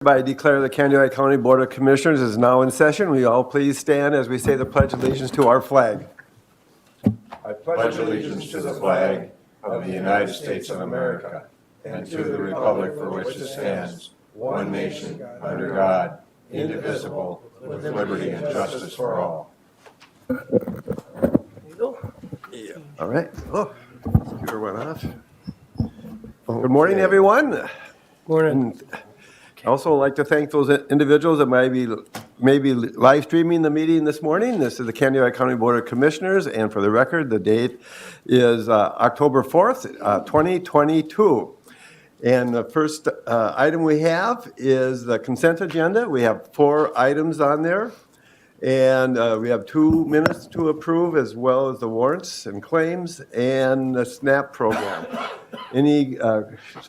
I declare the Candido County Board of Commissioners is now in session. We all please stand as we say the Pledge of Allegiance to our flag. I pledge allegiance to the flag of the United States of America and to the republic for which it stands, one nation, under God, indivisible, with liberty and justice for all. All right. Oh, computer went off. Good morning, everyone. Morning. I also like to thank those individuals that maybe live streaming the meeting this morning. This is the Candido County Board of Commissioners, and for the record, the date is October 4th, 2022. And the first item we have is the consent agenda. We have 4 items on there, and we have 2 minutes to approve, as well as the warrants and claims and the SNAP program. Any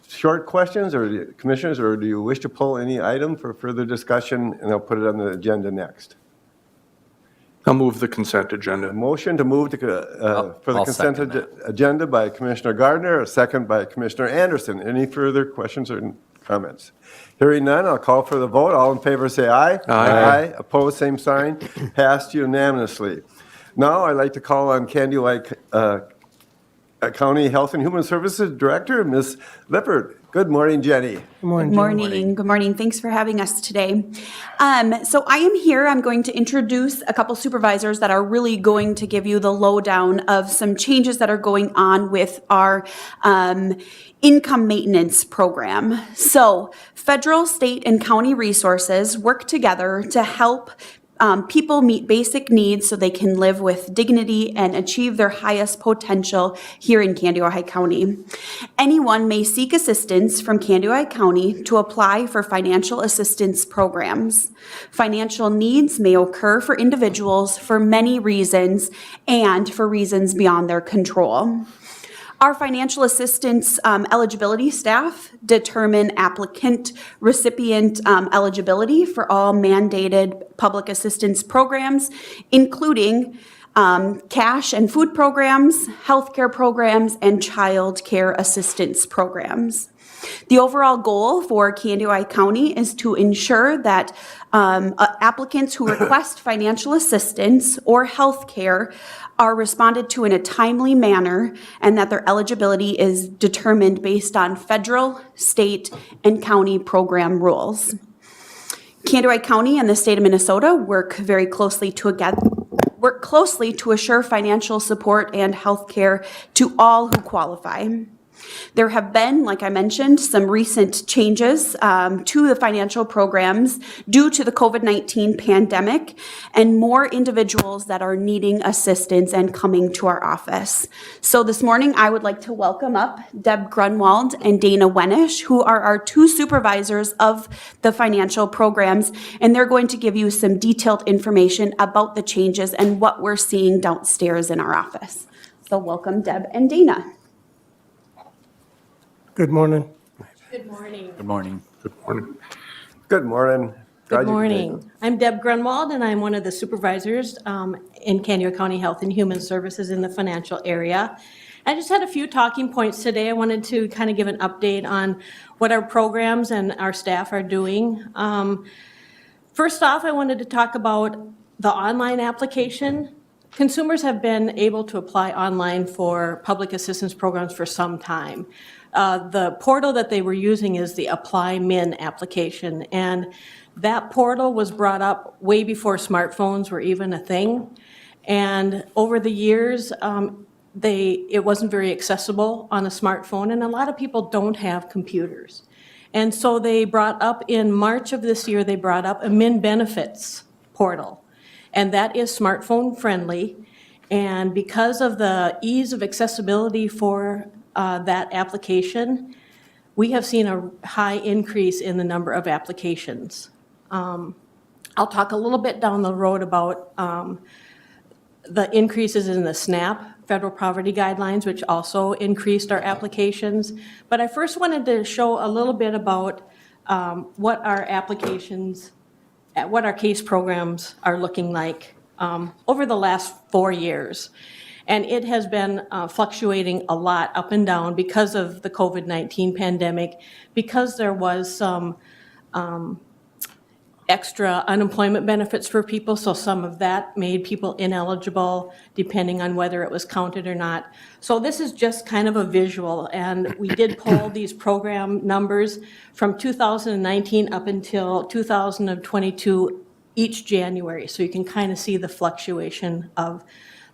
short questions, or commissioners, or do you wish to pull any item for further discussion, and I'll put it on the agenda next? I'll move the consent agenda. A motion to move for the consent agenda by Commissioner Gardner, a second by Commissioner Anderson. Any further questions or comments? Hearing none, I'll call for the vote. All in favor say aye. Aye. Opposed, same sign. Passed unanimously. Now I'd like to call on Candido County Health and Human Services Director, Ms. Lippert. Good morning, Jenny. Good morning. Good morning. Thanks for having us today. So I am here. I'm going to introduce a couple supervisors that are really going to give you the lowdown of some changes that are going on with our income maintenance program. So federal, state, and county resources work together to help people meet basic needs so they can live with dignity and achieve their highest potential here in Kandiyohi County. Anyone may seek assistance from Kandiyohi County to apply for financial assistance programs. Financial needs may occur for individuals for many reasons and for reasons beyond their control. Our financial assistance eligibility staff determine applicant recipient eligibility for all mandated public assistance programs, including cash and food programs, healthcare programs, and child care assistance programs. The overall goal for Kandiyohi County is to ensure that applicants who request financial assistance or health care are responded to in a timely manner, and that their eligibility is determined based on federal, state, and county program rules. Kandiyohi County and the state of Minnesota work very closely to assure financial support and health care to all who qualify. There have been, like I mentioned, some recent changes to the financial programs due to the COVID-19 pandemic, and more individuals that are needing assistance and coming to our office. So this morning, I would like to welcome up Deb Grunwald and Dana Wenish, who are our 2 supervisors of the financial programs, and they're going to give you some detailed information about the changes and what we're seeing downstairs in our office. So welcome, Deb and Dana. Good morning. Good morning. Good morning. Good morning. Good morning. Good morning. I'm Deb Grunwald, and I'm one of the supervisors in Kandiyohi County Health and Human Services in the financial area. I just had a few talking points today. I wanted to kind of give an update on what our programs and our staff are doing. First off, I wanted to talk about the online application. Consumers have been able to apply online for public assistance programs for some time. The portal that they were using is the Apply Min application, and that portal was brought up way before smartphones were even a thing. And over the years, it wasn't very accessible on a smartphone, and a lot of people don't have computers. And so they brought up, in March of this year, they brought up a Min Benefits portal, and that is smartphone friendly. And because of the ease of accessibility for that application, we have seen a high increase in the number of applications. I'll talk a little bit down the road about the increases in the SNAP, Federal Poverty Guidelines, which also increased our applications. But I first wanted to show a little bit about what our applications, what our case programs are looking like over the last 4 years. And it has been fluctuating a lot up and down because of the COVID-19 pandemic, because there was some extra unemployment benefits for people, so some of that made people ineligible depending on whether it was counted or not. So this is just kind of a visual, and we did pull these program numbers from 2019 up until 2022 each January, so you can kind of see the fluctuation of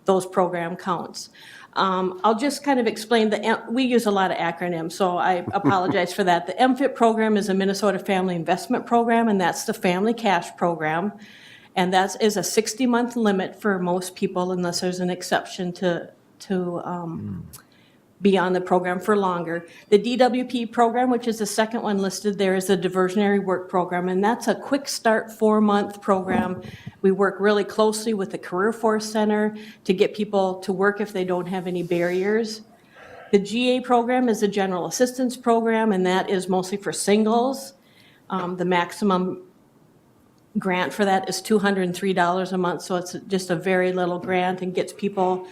those program counts. I'll just kind of explain we use a lot of acronyms, so I apologize for that. The MFIT program is a Minnesota Family Investment Program, and that's the family cash program. And that is a 60-month limit for most people unless there's an exception to be on the program for longer. The DWP program, which is the second one listed there, is the diversionary work program, and that's a quick start 4-month program. We work really closely with the Career Force Center to get people to work if they don't have any barriers. The GA program is a general assistance program, and that is mostly for singles. The maximum grant for that is $203 a month, so it's just a very little grant and gets people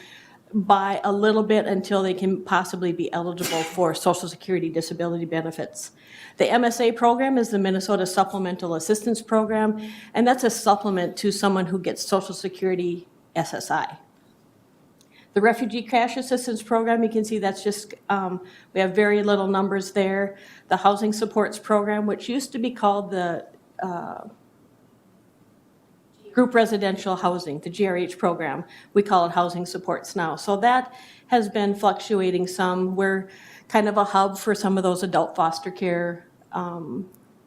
by a little bit until they can possibly be eligible for Social Security disability benefits. The MSA program is the Minnesota Supplemental Assistance Program, and that's a supplement to someone who gets Social Security SSI. The Refugee Cash Assistance Program, you can see that's just, we have very little numbers there. The Housing Supports Program, which used to be called the Group Residential Housing, the GRH program. We call it Housing Supports now. So that has been fluctuating some. We're kind of a hub for some of those adult foster care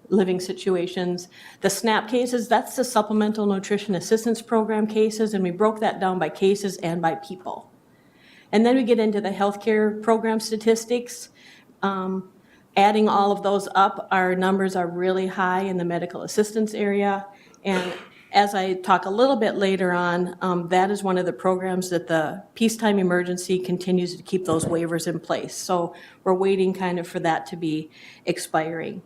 living situations. The SNAP cases, that's the Supplemental Nutrition Assistance Program cases, and we broke that down by cases and by people. And then we get into the healthcare program statistics. Adding all of those up, our numbers are really high in the medical assistance area. And as I talk a little bit later on, that is one of the programs that the peacetime emergency continues to keep those waivers in place. So we're waiting kind of for that to be expiring.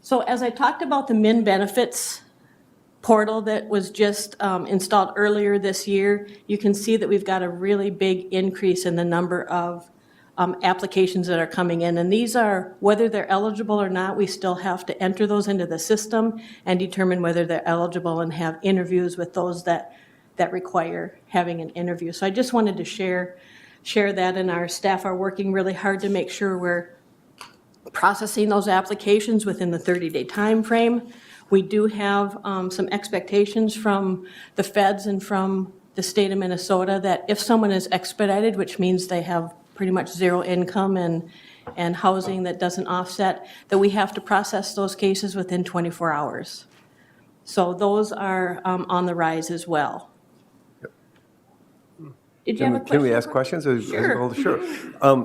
So as I talked about the MIN benefits portal that was just installed earlier this year, you can see that we've got a really big increase in the number of applications that are coming in. And these are, whether they're eligible or not, we still have to enter those into the system and determine whether they're eligible and have interviews with those that require having an interview. So I just wanted to share that, and our staff are working really hard to make sure we're processing those applications within the 30-day time frame. We do have some expectations from the feds and from the state of Minnesota that if someone is expedited, which means they have pretty much zero income and housing that doesn't offset, that we have to process those cases within 24 hours. So those are on the rise as well. Did you have a question? Can we ask questions? Sure. Sure.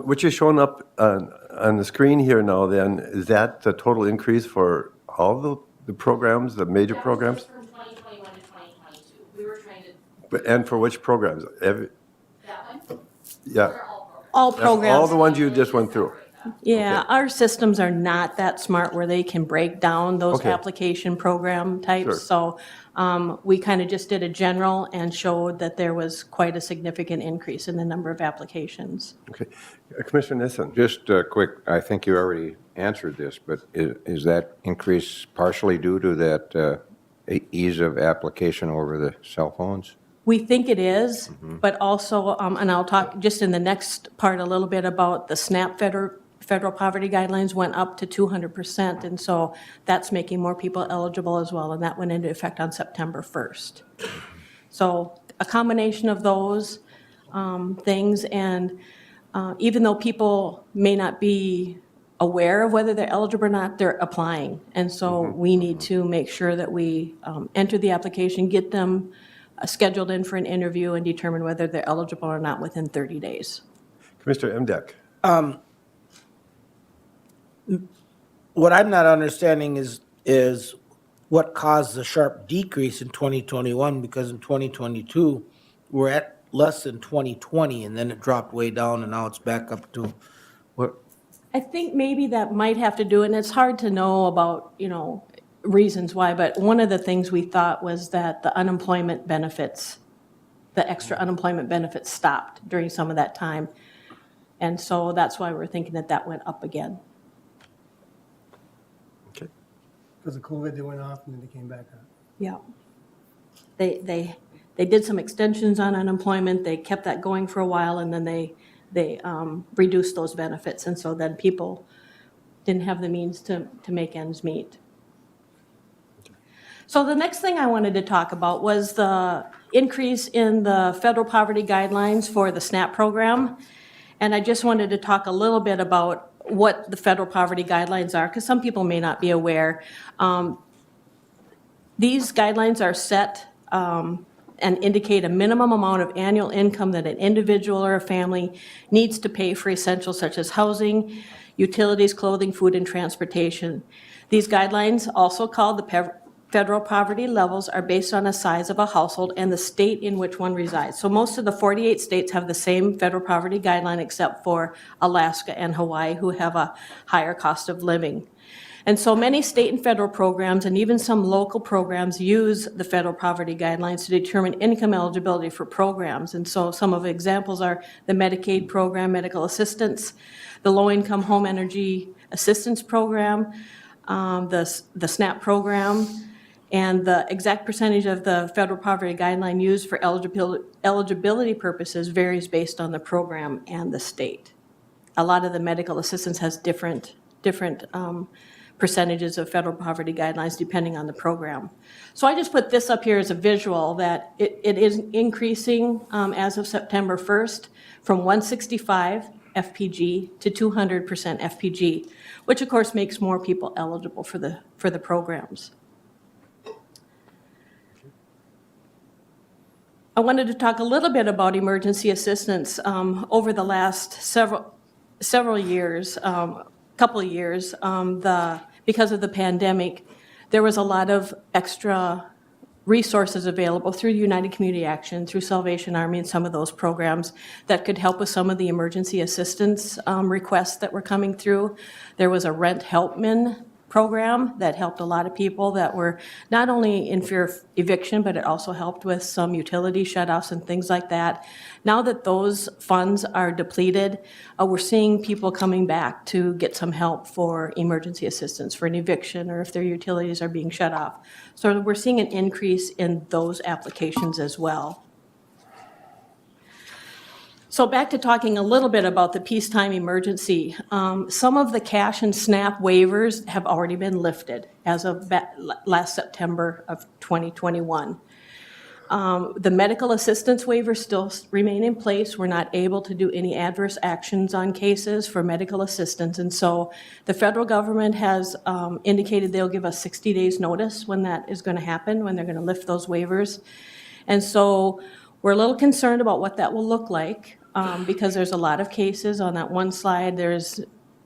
Which is showing up on the screen here now then, is that the total increase for all the programs, the major programs? That was from 2021 to 2022. We were trying to, And for which programs? that one, Yeah. they're all programs. All That's all programs. the ones you just went through? Yeah, Okay. our systems are not that smart where they can break down those Okay. application program Sure. types. So we kind of just did a general and showed that there was quite a significant increase in the number of applications. Okay. Commissioner Nissen? Just quick, I think you already answered this, but is that increase partially due to that ease of application over the cell phones? We think it is, but also, and I'll talk just in the next part a little bit about the SNAP federal poverty guidelines went up to 200%, and so that's making more people eligible as well, and that went into effect on September 1st. So a combination of those things, and even though people may not be aware of whether they're eligible or not, they're applying. And so we need to make sure that we enter the application, get them scheduled in for an interview, and determine whether they're eligible or not within 30 days. Commissioner Emdek? What I'm not understanding is what caused the sharp decrease in 2021, because in 2022, we're at less than 2020, and then it dropped way down, and now it's back up to what? I think maybe that might have to do, and it's hard to know about, reasons why, but one of the things we thought was that the unemployment benefits, the extra unemployment benefits stopped during some of that time. And so that's why we're thinking that that went up again. Okay. Because of COVID, they went off and then they came back on. Yeah. They did some extensions on unemployment, they kept that going for a while, and then they reduced those benefits, and so then people didn't have the means to make ends meet. So the next thing I wanted to talk about was the increase in the federal poverty guidelines for the SNAP program. And I just wanted to talk a little bit about what the federal poverty guidelines are, because some people may not be aware. These guidelines are set and indicate a minimum amount of annual income that an individual or a family needs to pay for essentials such as housing, utilities, clothing, food, and transportation. These guidelines, also called the federal poverty levels, are based on the size of a household and the state in which one resides. So most of the 48 states have the same federal poverty guideline except for Alaska and Hawaii, who have a higher cost of living. And so many state and federal programs and even some local programs use the federal poverty guidelines to determine income eligibility for programs. And so some of the examples are the Medicaid program, medical assistance, the low-income home energy assistance program, the SNAP program, and the exact percentage of the federal poverty guideline used for eligibility purposes varies based on the program and the state. A lot of the medical assistance has different percentages of federal poverty guidelines depending on the program. So I just put this up here as a visual that it is increasing as of September 1st from 165 FPG to 200% FPG, which of course makes more people eligible for the programs. I wanted to talk a little bit about emergency assistance. Over the last several years, couple of years, because of the pandemic, there was a lot of extra resources available through United Community Action, through Salvation Army, and some of those programs that could help with some of the emergency assistance requests that were coming through. There was a Rent Helpman program that helped a lot of people that were not only in fear of eviction, but it also helped with some utility shutoffs and things like that. Now that those funds are depleted, we're seeing people coming back to get some help for emergency assistance, for an eviction, or if their utilities are being shut off. So we're seeing an increase in those applications as well. So back to talking a little bit about the peacetime emergency. Some of the cash and SNAP waivers have already been lifted as of last September of 2021. The medical assistance waivers still remain in place. We're not able to do any adverse actions on cases for medical assistance. And so the federal government has indicated they'll give us 60 days notice when that is going to happen, when they're going to lift those waivers. And so we're a little concerned about what that will look like. Because there's a lot of cases on that one slide. There's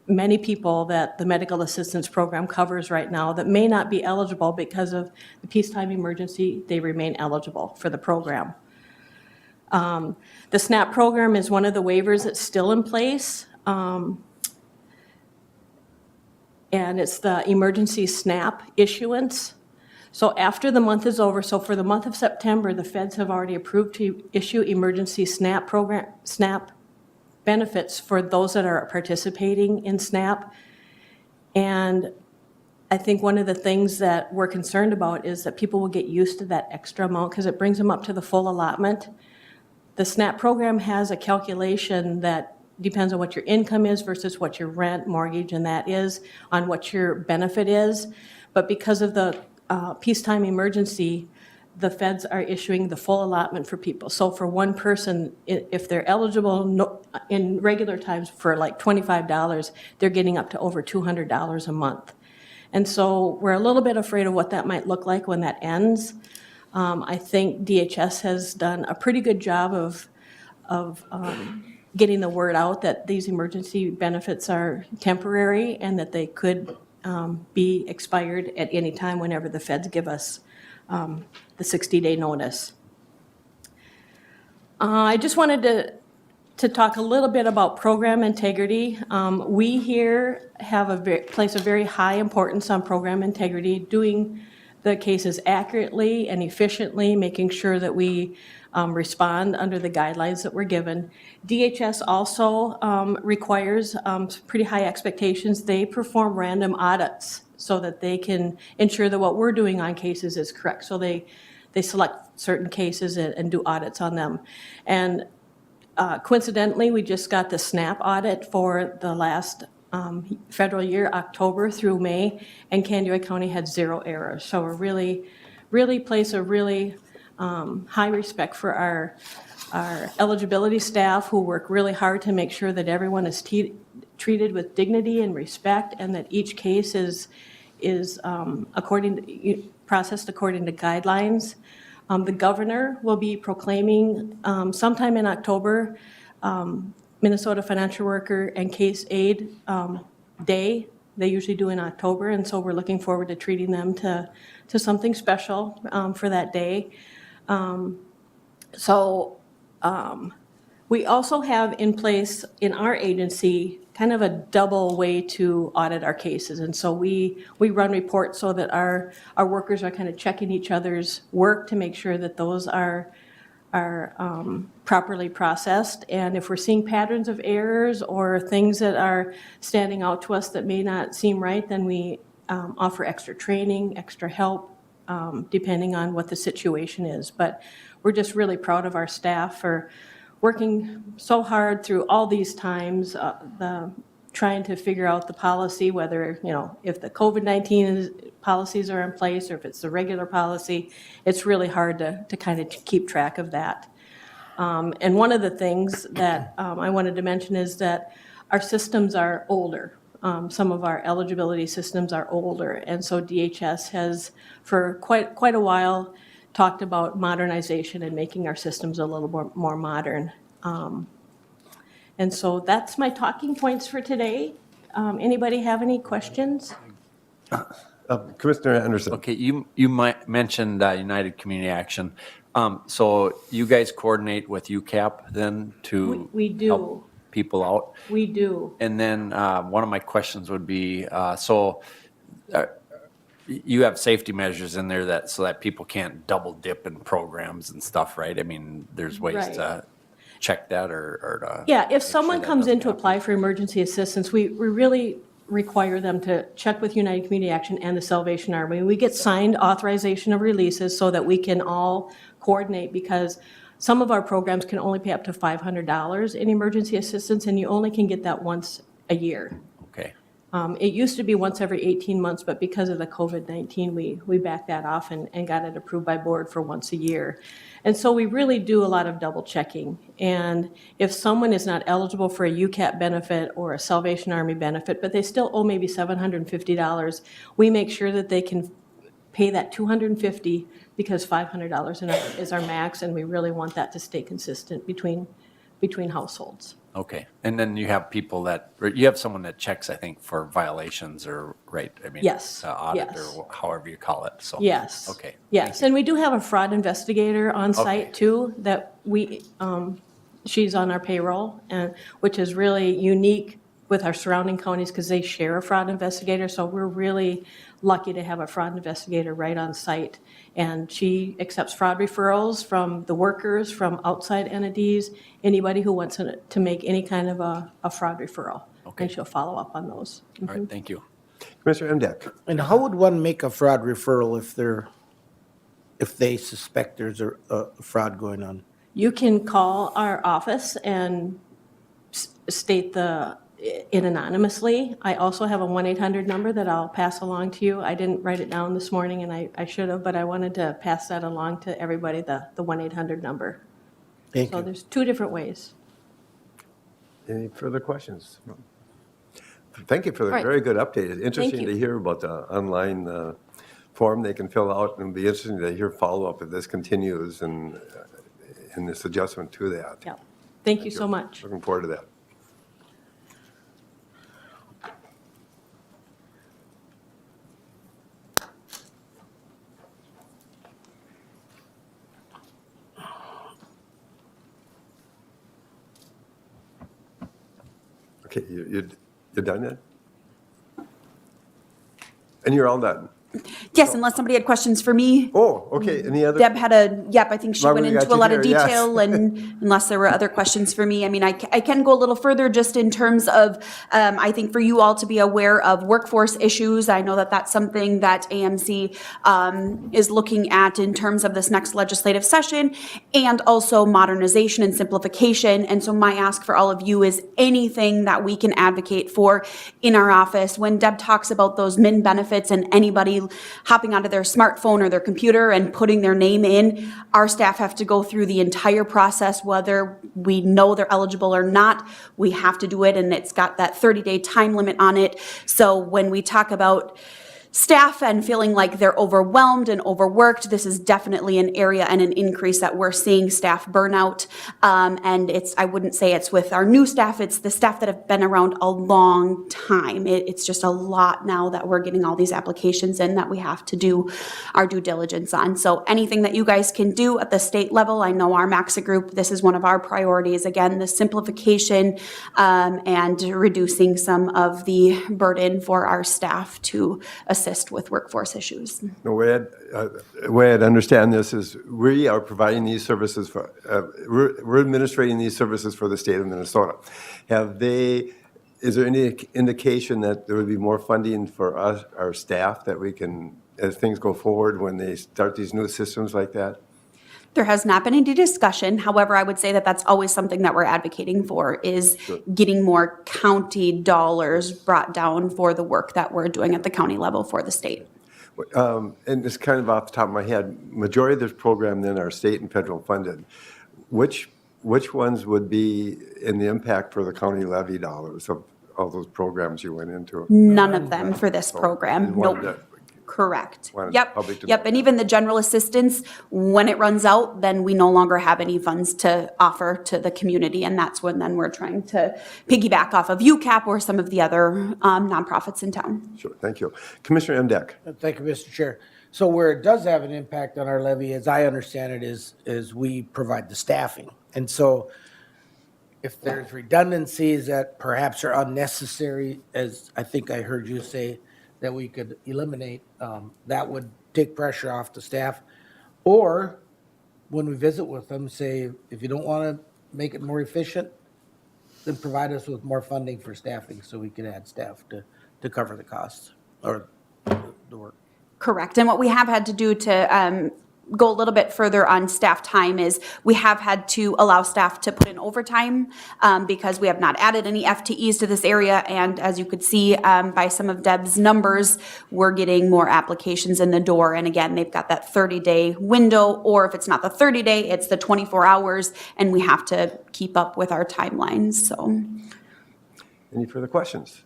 many people that the medical assistance program covers right now that may not be eligible because of the peacetime emergency. They remain eligible for the program. The SNAP program is one of the waivers that's still in place. And it's the emergency SNAP issuance. So after the month is over, so for the month of September, the feds have already approved to issue emergency SNAP benefits for those that are participating in SNAP. And I think one of the things that we're concerned about is that people will get used to that extra amount because it brings them up to the full allotment. The SNAP program has a calculation that depends on what your income is versus what your rent, mortgage, and that is, on what your benefit is. But because of the peacetime emergency, the feds are issuing the full allotment for people. So for one person, if they're eligible in regular times for like $25, they're getting up to over $200 a month. And so we're a little bit afraid of what that might look like when that ends. I think DHS has done a pretty good job of getting the word out that these emergency benefits are temporary and that they could be expired at any time whenever the feds give us the 60-day notice. I just wanted to talk a little bit about program integrity. We here place a very high importance on program integrity, doing the cases accurately and efficiently, making sure that we respond under the guidelines that we're given. DHS also requires pretty high expectations. They perform random audits so that they can ensure that what we're doing on cases is correct. So they select certain cases and do audits on them. And coincidentally, we just got the SNAP audit for the last federal year, October through May, and Candioi County had 0 errors. So we're really place a really high respect for our eligibility staff who work really hard to make sure that everyone is treated with dignity and respect, and that each case is processed according to guidelines. The governor will be proclaiming sometime in October Minnesota Financial Worker and Case Aid Day. They usually do in October, and so we're looking forward to treating them to something special for that day. We also have in place in our agency kind of a double way to audit our cases. And so we run reports so that our workers are kind of checking each other's work to make sure that those are properly processed. And if we're seeing patterns of errors or things that are standing out to us that may not seem right, then we offer extra training, extra help, depending on what the situation is. But we're just really proud of our staff for working so hard through all these times, trying to figure out the policy, whether, if the COVID-19 policies are in place or if it's the regular policy. It's really hard to kind of keep track of that. And one of the things that I wanted to mention is that our systems are older. Some of our eligibility systems are older, and so DHS has, for quite a while, talked about modernization and making our systems a little more modern. And so that's my talking points for today. Anybody have any questions? Commissioner Anderson. Okay, you might mentioned United Community Action. So you guys coordinate with UCAP then to We do. help people out? We do. And then one of my questions would be, you have safety measures in there so that people can't double dip in programs and stuff, right? I mean, there's ways Right. to check that or to. Yeah, if make someone sure that comes in doesn't to happen. apply for emergency assistance, we really require them to check with United Community Action and the Salvation Army. We get signed authorization of releases so that we can all coordinate, because some of our programs can only pay up to $500 in emergency assistance, and you only can get that once a year. Okay, It used to be once every 18 months, but because of the COVID-19, we backed that off and got it approved by board for once a year. And so we really do a lot of double checking. And if someone is not eligible for a UCAP benefit or a Salvation Army benefit, but they still owe maybe $750, we make sure that they can pay that $250, because $500 is our max, and we really want that to stay consistent between households. okay. And then you have you have someone that checks, I think, for violations or, right? I mean, Yes, audit yes. or however you call it, so. Yes. Okay. Yes, and we do have a fraud investigator on Okay. site too, that she's on our payroll, and, which is really unique with our surrounding counties because they share a fraud investigator. So we're really lucky to have a fraud investigator right on site. And she accepts fraud referrals from the workers, from outside entities, anybody who wants to make any kind of a fraud referral. Okay. And she'll follow up on those. All right, thank you. Commissioner Emdek. And how would one make a fraud referral if they suspect there's a fraud going on? You can call our office and state it anonymously. I also have a 1-800 number that I'll pass along to you. I didn't write it down this morning, and I should have, but I wanted to pass that along to everybody, the 1-800 number. Thank So you. there's 2 different ways. Any further questions? Thank you for the Right. very good update. It's interesting you. to hear about the online form they can fill out, and it'll be interesting to hear follow-up if this continues and this adjustment to that. Yeah. Thank you so much. Looking forward to that. Okay, you're done then? And you're all done? Yes, unless somebody had questions for me. Oh, okay, any other? Deb had I think she Well, went we got into a you lot of there, yes. detail, and unless there were other questions for me, I mean, I can go a little further just in terms of, I think for you all to be aware of workforce issues. I know that that's something that AMC is looking at in terms of this next legislative session, and also modernization and simplification. And so my ask for all of you is anything that we can advocate for in our office. When Deb talks about those min benefits and anybody hopping onto their smartphone or their computer and putting their name in, our staff have to go through the entire process, whether we know they're eligible or not. We have to do it, and it's got that 30-day time limit on it. So when we talk about staff and feeling like they're overwhelmed and overworked, this is definitely an area and an increase that we're seeing staff burnout. And I wouldn't say it's with our new staff, it's the staff that have been around a long time. It's just a lot now that we're getting all these applications in that we have to do our due diligence on. So anything that you guys can do at the state level, I know our MAXA group, this is one of our priorities. Again, the simplification and reducing some of the burden for our staff to assist with workforce issues. The way I'd understand this is we are providing these services for, we're administrating these services for the state of Minnesota. Is there any indication that there would be more funding for us, our staff, that we can, as things go forward, when they start these new systems like that? There has not been any discussion. However, I would say that that's always something that we're advocating for, is getting more county dollars brought down for the work that we're doing at the county level for the state. And it's kind of off the top of my head, majority of this program then are state and federal funded. Which ones would be in the impact for the county levy dollars of all those programs you went into? None of them for this program. And one Nope. that- Correct. Wanted Yep, public to yep. know. And even the general assistance, when it runs out, then we no longer have any funds to offer to the community. And that's when then we're trying to piggyback off of UCAP or some of the other nonprofits in town. Sure, thank you. Commissioner Mdek. Thank you, Mr. Chair. So where it does have an impact on our levy, as I understand it, is we provide the staffing. And so if there's redundancies that perhaps are unnecessary, as I think I heard you say, that we could eliminate, that would take pressure off the staff. Or when we visit with them, say, if you don't want to make it more efficient, then provide us with more funding for staffing so we can add staff to cover the costs or the work. Correct. And what we have had to do to go a little bit further on staff time is we have had to allow staff to put in overtime because we have not added any FTEs to this area. And as you could see by some of Deb's numbers, we're getting more applications in the door. And again, they've got that 30-day window, or if it's not the 30-day, it's the 24 hours, and we have to keep up with our timelines. So Any further questions?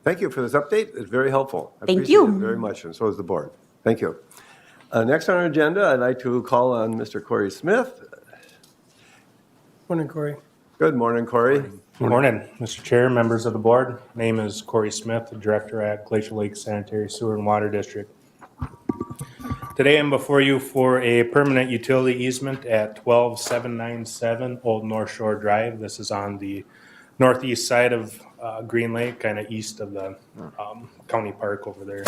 Thank you for this update. It's very helpful. I Thank appreciate you. it very much, and so is the board. Thank you. Next on our agenda, I'd like to call on Mr. Corey Smith. Morning, Corey. Good morning, Corey. Morning, Mr. Chair, members of the board. Name is Corey Smith, the Director at Glacial Lake Sanitary Sewer and Water District. Today I'm before you for a permanent utility easement at 12797 Old North Shore Drive. This is on the northeast side of Green Lake, kind of east of the county park over there.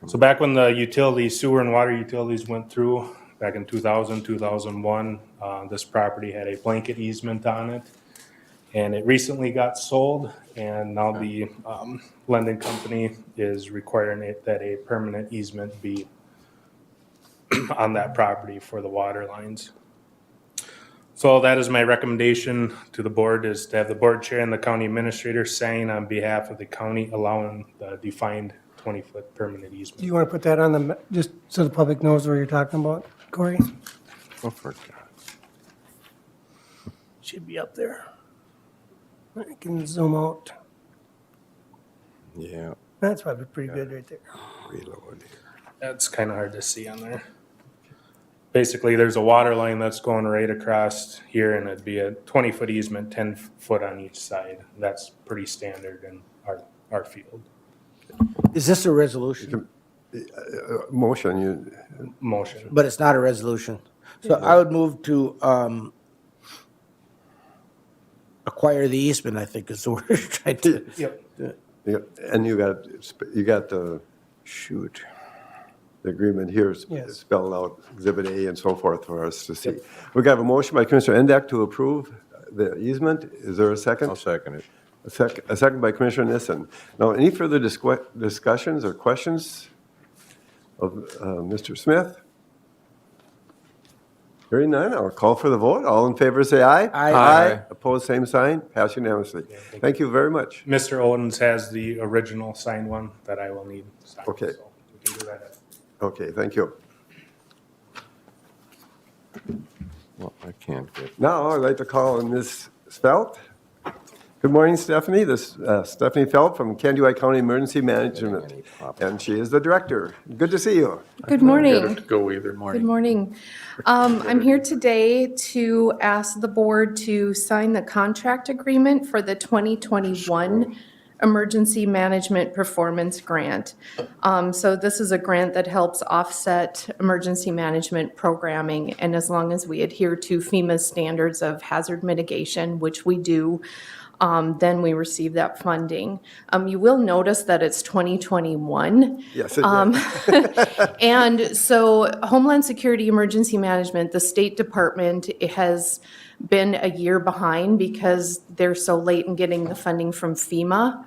So back when the sewer and water utilities went through, back in 2000, 2001, this property had a blanket easement on it. And it recently got sold, and now the lending company is requiring that a permanent easement be on that property for the water lines. So that is my recommendation to the board, is to have the board chair and the county administrator sign on behalf of the county allowing the defined 20-foot permanent Do easement. you want to put that on the, just so the public knows what you're talking about, Corey? Go for it. Should be up there. I can zoom out. Yeah, That's probably pretty good right there. reload here. That's kind of hard to see on there. Basically, there's a water line that's going right across here, and it'd be a 20-foot easement, 10 foot on each side. That's pretty standard in our field. Is this a resolution? Motion, Motion. But it's not a resolution. So I would move to acquire the easement, I think is the word you're trying to. Yep. and you got the Shoot. The agreement here is Yes. spelled out, Exhibit A and so forth for us to see. We got a motion by Commissioner Endek to approve the easement. Is there a second? I'll second it. A second by Commissioner Nissen. Now, any further discussions or questions of Mr. Smith? Hearing none, I'll call for the vote. All in favor, say aye. Aye. Aye. Opposed, same sign. Pass unanimously. Thank you very much. Mr. Owens has the original signed one that I will need signed. Okay. so we can do that. Okay, thank you. Well, I can't get. Now, I'd like to call on Ms. Felt. Good morning, Stephanie. This is Stephanie Felt from Candioi County Emergency Management, and she is the director. Good to see you. Good morning. Go either. Good morning. I'm here today to ask the board to sign the contract agreement for the 2021 Emergency Management Performance Grant. So this is a grant that helps offset emergency management programming, and as long as we adhere to FEMA's standards of hazard mitigation, which we do, then we receive that funding. You will notice that it's 2021. Yes, it did. And so Homeland Security Emergency Management, the State Department, it has been a year behind because they're so late in getting the funding from FEMA.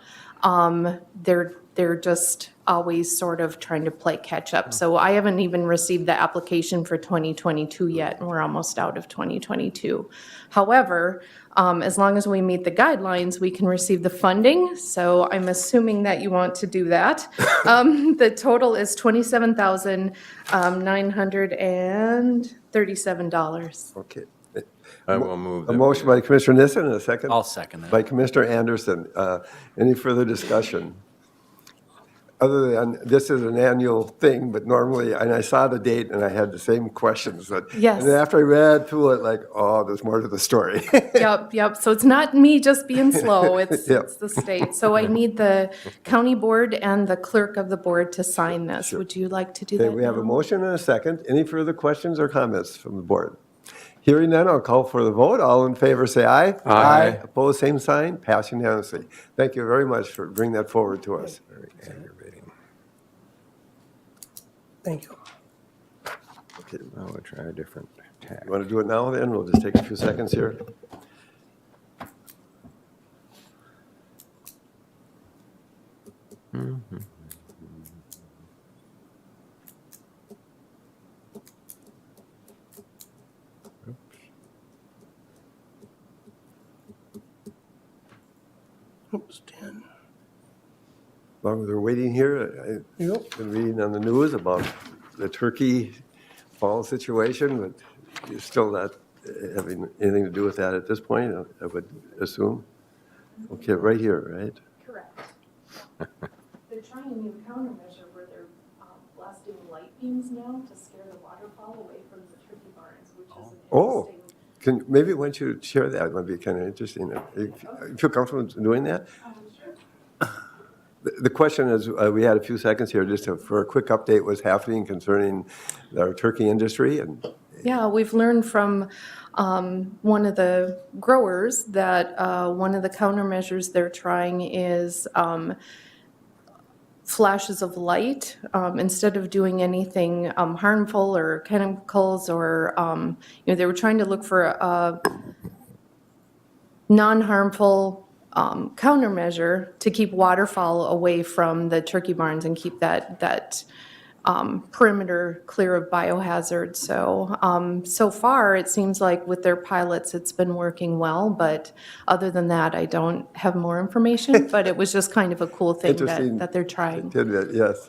They're just always sort of trying to play catch up. So I haven't even received the application for 2022 yet, and we're almost out of 2022. However, as long as we meet the guidelines, we can receive the funding. So I'm assuming that you want to do that. The total is $27,937. Okay. I will move. A motion by Commissioner Nissen and a second I'll second that. by Commissioner Anderson. Any further discussion? Other than, this is an annual thing, but normally, and I saw the date and I had the same questions. Yes. And after I read through it, like, oh, there's more to the story. Yep. So it's not me just being slow, it's Yep. it's the state. So I need the county board and the clerk of the board to sign this. Would you like to do Okay, that we have a now? motion and a second. Any further questions or comments from the board? Hearing none, I'll call for the vote. All in favor, say aye. Aye. Opposed, same sign. Pass unanimously. Thank you very much for bringing that forward to us. Very aggravating. Thank you. Okay, Now we'll try a different tack. you want to do it now then? We'll just take a few seconds here. Oops, 10. While we're waiting here, Yep. I've been reading on the news about the Turkey Fall situation, but you're still not having anything to do with that at this point, I would assume? Okay, right here, right? Correct. They're trying a new countermeasure where they're blasting light beams now to scare the waterfowl away from the turkey barns, which is an Oh. interesting. Maybe once you share that, it might be kind of interesting. You feel comfortable doing that? The question is, we had a few seconds here just for a quick update, what's happening concerning our turkey industry and Yeah, we've learned from one of the growers that one of the countermeasures they're trying is flashes of light. Instead of doing anything harmful or chemicals or, they were trying to look for a non-harmful countermeasure to keep waterfowl away from the turkey barns and keep that perimeter clear of biohazard. So far, it seems like with their pilots, it's been working well, but other than that, I don't have more information, but it was just kind of a cool thing Interesting that they're trying. tidbit, yes.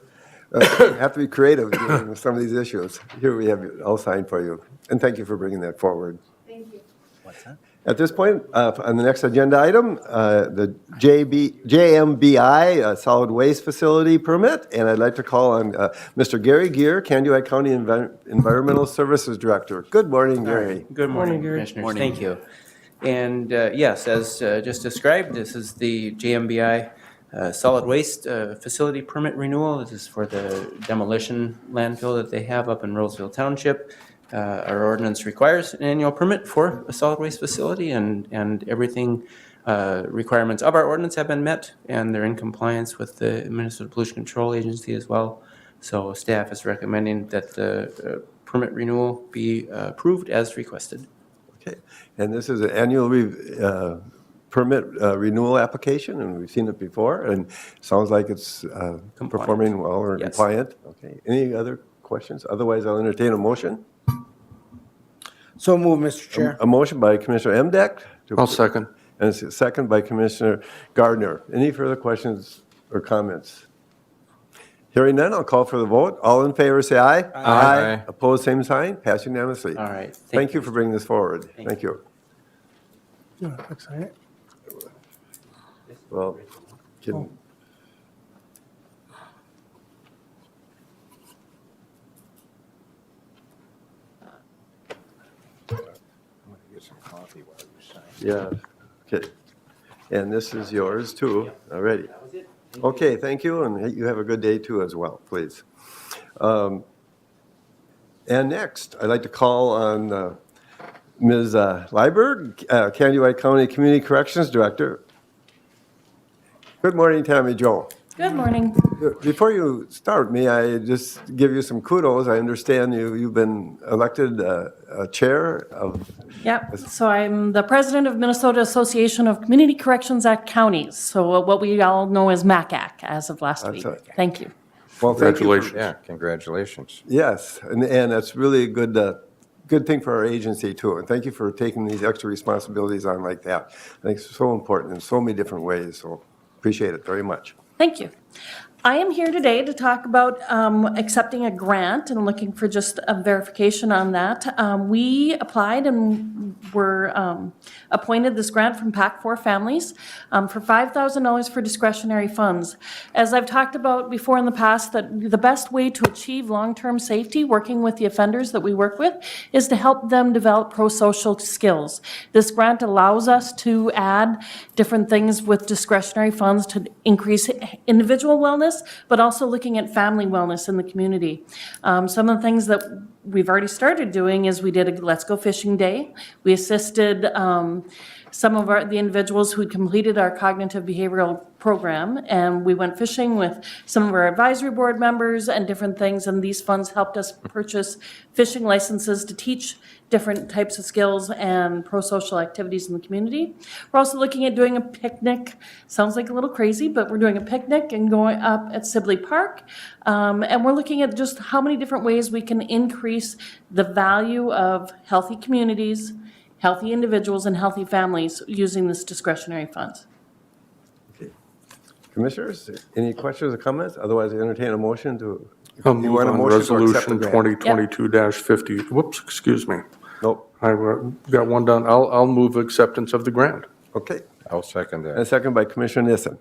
Have to be creative with some of these issues. Here we have it all signed for you. And thank you for bringing that forward. Thank you. What's that? At this point, on the next agenda item, the JMBI Solid Waste Facility Permit, and I'd like to call on Mr. Gary Gear, Candioi County Environmental Services Director. Good morning, Gary. Good morning, Gary. Commissioners. Thank you. And yes, as just described, this is the JMBI Solid Waste Facility Permit Renewal. This is for the demolition landfill that they have up in Roseville Township. Our ordinance requires an annual permit for a solid waste facility, and everything requirements of our ordinance have been met, and they're in compliance with the Minnesota Pollution Control Agency as well. So staff is recommending that the permit renewal be approved as requested. Okay, and this is an annual permit renewal application, and we've seen it before, and sounds like it's performing well or Yes. compliant. Okay, any other questions? Otherwise, I'll entertain a motion. So move, Mr. Chair. A motion by Commissioner Emdeck. I'll second. And a second by Commissioner Gardner. Any further questions or comments? Hearing none, I'll call for the vote. All in favor, say aye. Aye. Opposed, same sign. Pass unanimously. All right. Thank you for bringing this forward. Thank you. You want to quick sign it? Well, can, yeah, okay. And this is yours too, already. Okay, thank you, and you have a good day too as well, please. And next, I'd like to call on Ms. Liburg, Kansas County Community Corrections Director. Good morning, Tammy Jo. Good morning. Before you start, may I just give you some kudos? I understand you've been elected chair of. Yep, so I'm the president of Minnesota Association of Community Corrections Act Counties, so what we all know as MACAC as of last week. right. Thank you. Well, thank you. Congratulations. Yeah, congratulations. Yes, and that's really a good thing for our agency too. And thank you for taking these extra responsibilities on like that. I think it's so important in so many different ways, so appreciate it very much. Thank you. I am here today to talk about accepting a grant and looking for just a verification on that. We applied and were appointed this grant from PAC4 Families for $5,000 for discretionary funds. As I've talked about before in the past, that the best way to achieve long-term safety working with the offenders that we work with is to help them develop pro-social skills. This grant allows us to add different things with discretionary funds to increase individual wellness, but also looking at family wellness in the community. Some of the things that we've already started doing is we did a Let's Go Fishing Day. We assisted some of the individuals who had completed our cognitive behavioral program, and we went fishing with some of our advisory board members and different things, and these funds helped us purchase fishing licenses to teach different types of skills and pro-social activities in the community. We're also looking at doing a picnic. Sounds like a little crazy, but we're doing a picnic and going up at Sibley Park. And we're looking at just how many different ways we can increase the value of healthy communities, healthy individuals, and healthy families using this discretionary funds. Commissioners, any questions or comments? Otherwise, I entertain a motion to. I'll you move want a on motion to accept the Resolution grant? 2022-50. Whoops, excuse me. Nope, I got one done. I'll move acceptance of the grant. okay. I'll second And a second by Commissioner Nissen.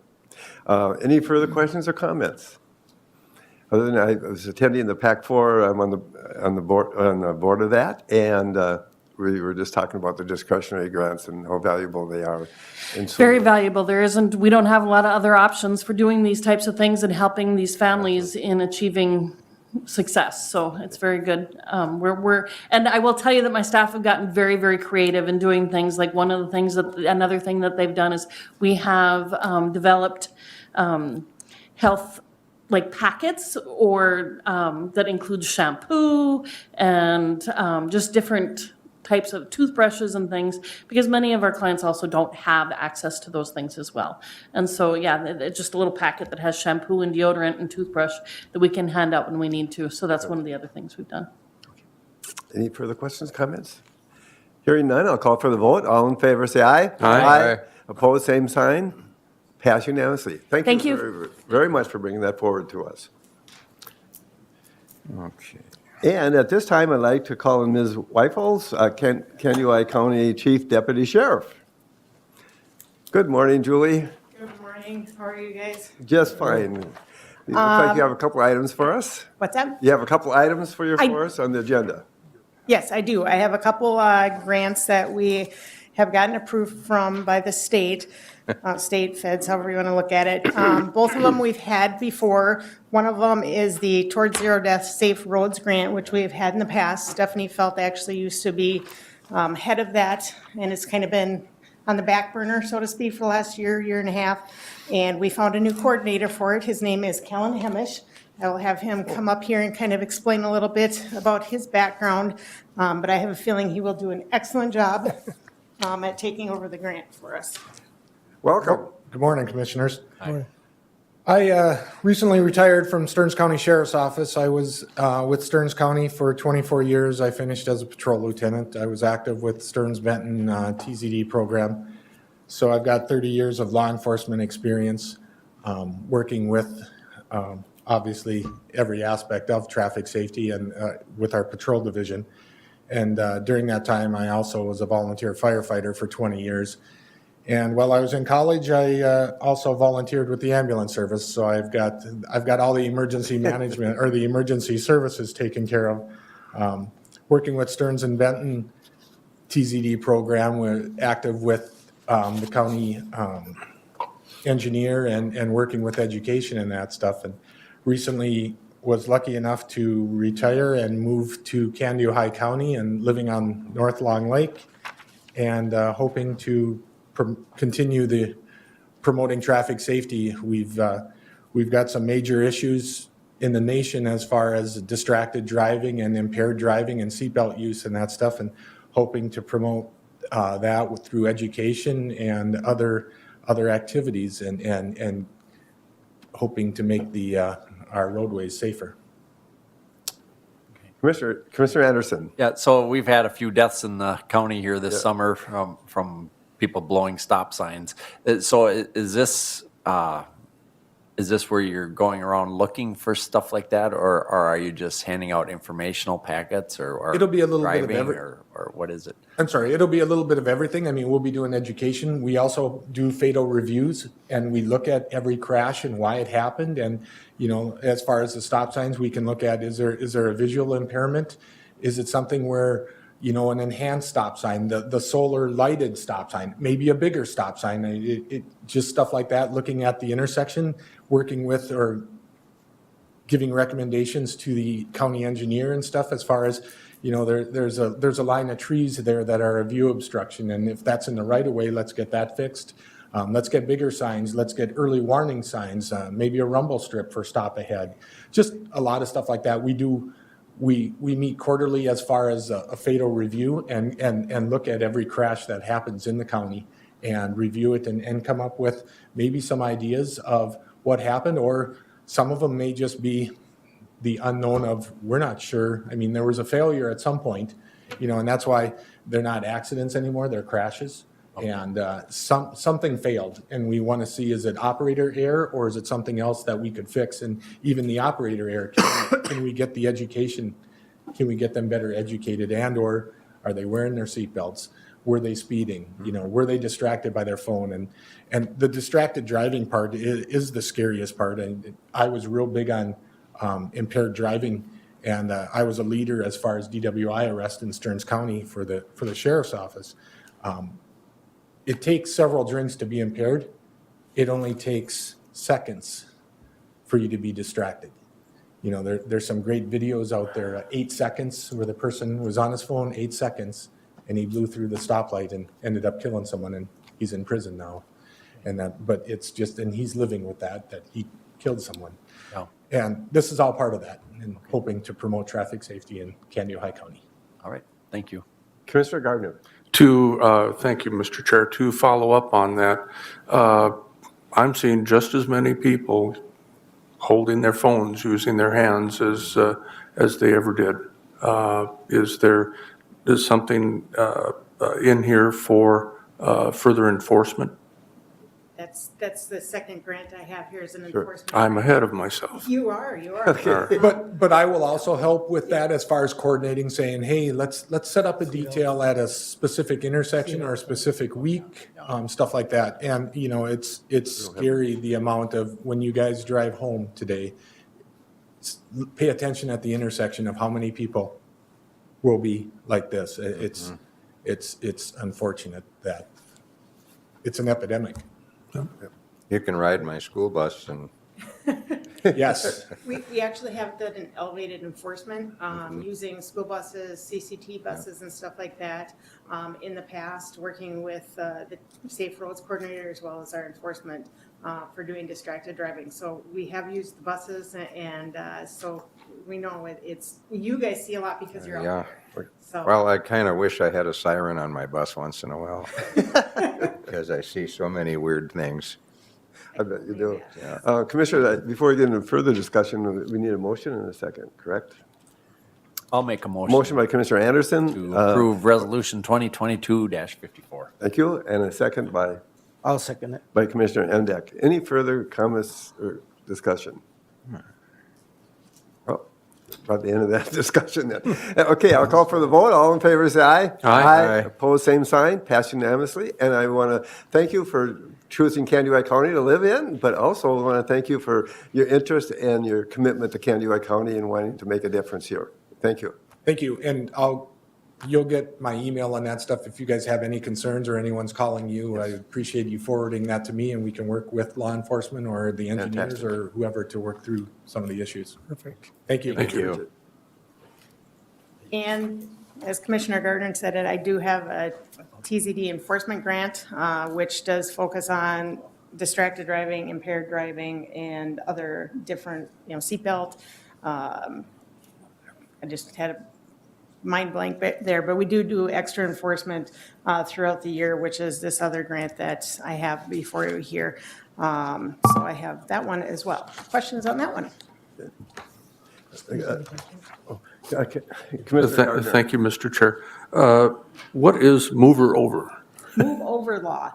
Any further questions or comments? Other than I was attending the PAC4, I'm on the board of that, and we were just talking about the discretionary grants and how valuable they are. And so- Very valuable. We don't have a lot of other options for doing these types of things and helping these families in achieving success. So it's very good. And I will tell you that my staff have gotten very, very creative in doing things. Like another thing that they've done is we have developed health like packets or that include shampoo and just different types of toothbrushes and things, because many of our clients also don't have access to those things as well. And so, yeah, it's just a little packet that has shampoo and deodorant and toothbrush that we can hand out when we need to. So that's one of the other things we've done. Any further questions, comments? Hearing none, I'll call for the vote. All in favor, say aye. Aye. Opposed, same sign. Pass unanimously. Thank you. Very, very much for bringing that forward to us. Okay. And at this time, I'd like to call on Ms. Weifels, Kansas County Chief Deputy Sheriff. Good morning, Julie. Good morning. How are you guys? Just fine. It looks like you have a couple items for us. What's that? You have a couple items for us on the agenda. Yes, I do. I have a couple grants that we have gotten approved from by the state, state feds, however you want to look at it. Both of them we've had before. One of them is the Towards Zero Death Safe Roads Grant, which we've had in the past. Stephanie Felt actually used to be head of that, and it's kind of been on the back burner, so to speak, for the last year and a half. And we found a new coordinator for it. His name is Kellen Hemish. I will have him come up here and kind of explain a little bit about his background. But I have a feeling he will do an excellent job at taking over the grant for us. Welcome. Good morning, Commissioners. I recently retired from Stearns County Sheriff's Office. I was with Stearns County for 24 years. I finished as a patrol lieutenant. I was active with Stearns Benton TZD program. So I've got 30 years of law enforcement experience working with obviously every aspect of traffic safety and with our patrol division. And during that time, I also was a volunteer firefighter for 20 years. And while I was in college, I also volunteered with the ambulance service. So I've got all the emergency management or the emergency services taken care of. Working with Stearns and Benton TZD program, we're active with the county engineer and working with education and that stuff. And recently was lucky enough to retire and move to Candido High County and living on North Long Lake and hoping to continue the promoting traffic safety. We've got some major issues in the nation as far as distracted driving and impaired driving and seatbelt use and that stuff, and hoping to promote that through education and other activities and hoping to make our roadways safer. Commissioner Anderson. Yeah, so we've had a few deaths in the county here this summer from people blowing stop signs. So is this where you're going around looking for stuff like that, or are you just handing out informational packets, or It'll be a little bit of driving, every- or what is it? I'm sorry, it'll be a little bit of everything. I mean, we'll be doing education. We also do fatal reviews, and we look at every crash and why it happened. And, you know, as far as the stop signs, we can look at, is there a visual impairment? Is it something where, you know, an enhanced stop sign, the solar lighted stop sign, maybe a bigger stop sign, it just stuff like that, looking at the intersection, working with or giving recommendations to the county engineer and stuff as far as, you know, there's a line of trees there that are a view obstruction, and if that's in the right of way, let's get that fixed. Let's get bigger signs, let's get early warning signs, maybe a rumble strip for stop ahead. Just a lot of stuff like that. We meet quarterly as far as a fatal review and look at every crash that happens in the county and review it and come up with maybe some ideas of what happened, or some of them may just be the unknown of, we're not sure. I mean, there was a failure at some point, you know, and that's why they're not accidents anymore, they're crashes. And something failed, and we want to see, is it operator error or is it something else that we could fix? And even the operator error, can we get the education? Can we get them better educated? And or are they wearing their seatbelts? Were they speeding? You know, were they distracted by their phone? And the distracted driving part is the scariest part. And I was real big on impaired driving, and I was a leader as far as DWI arrest in Stearns County for the sheriff's office. It takes several drinks to be impaired. It only takes seconds for you to be distracted. You know, there's some great videos out there, 8 seconds, where the person was on his phone 8 seconds, and he blew through the stoplight and ended up killing someone, and he's in prison now. But it's just, and he's living with that he killed someone. Yeah. And this is all part of that, and hoping to promote traffic safety in Candido High County. All right, thank you. Commissioner Gardner. Thank you, Mr. Chair. To follow up on that, I'm seeing just as many people holding their phones, using their hands as they ever did. Is something in here for further enforcement? That's the second grant I have here is an enforcement. I'm ahead of myself. You are. But I will also help with that as far as coordinating, saying, hey, let's set up a detail at a specific intersection or a specific week, stuff like that. And, you know, it's scary, the amount of, when you guys drive home today, pay attention at the intersection of how many people will be like this. It's unfortunate that it's an epidemic. You can ride my school bus and Yes. We actually have done an elevated enforcement, using school buses, CCT buses and stuff like that, in the past, working with, the Safe Roads Coordinator as well as our enforcement, for doing distracted driving. So we have used the buses and, so we know it's, you guys see a lot because you're out there. So, Well, I kind of wish I had a siren on my bus once in a while, because I see so many weird things. I bet you do. Commissioner, before we get into further discussion, we need a motion and a second, correct? I'll make a motion Motion by Commissioner Anderson. to approve Resolution 2022-54. Thank you, and a second I'll second it. by Commissioner Emdek. Any further comments or discussion? Oh, about the end of that discussion then. Okay, I'll call for the vote. All in favor, say aye. Aye. Opposed, same sign, passed unanimously. And I want to thank you for choosing Candiway County to live in, but also I want to thank you for your interest and your commitment to Candiway County and wanting to make a difference here. Thank you. Thank you. And you'll get my email on that stuff if you guys have any concerns or anyone's calling you. I appreciate you forwarding that to me, and we can work with law enforcement or the engineers Fantastic. or whoever to work through some of the issues. Perfect. Thank you. Thank you. and as Commissioner Gardner said it, I do have a TZD enforcement grant, which does focus on distracted driving, impaired driving, and other different, seatbelt. I just had a mind blank there, but we do extra enforcement throughout the year, which is this other grant that I have before you here. So I have that one as well. Questions on that one? Okay. Commissioner Gardner. Thank you, Mr. Chair. What is mover over? Move over law.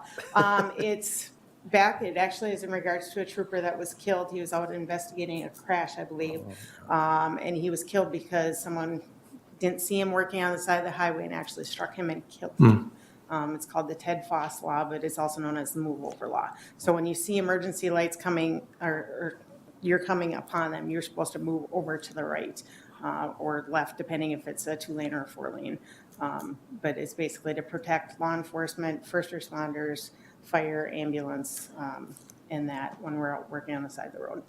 It's back, it actually is in regards to a trooper that was killed. He was out investigating a crash, I believe. And he was killed because someone didn't see him working on the side of the highway and actually struck him and killed him. It's called the Ted Foss Law, but it's also known as the move over law. So when you see emergency lights coming or you're coming upon them, you're supposed to move over to the right or left, depending if it's a 2-lane or a 4-lane. But it's basically to protect law enforcement, first responders, fire, ambulance, and that when we're out working on the side of the road.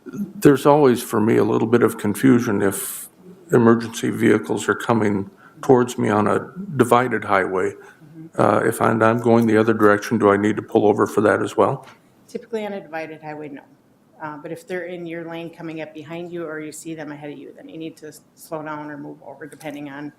There's always, for me, a little bit of confusion if emergency vehicles are coming towards me on a divided highway. If I'm going the other direction, do I need to pull over for that as well? Typically on a divided highway, no. But if they're in your lane coming up behind you or you see them ahead of you, then you need to slow down or move over depending on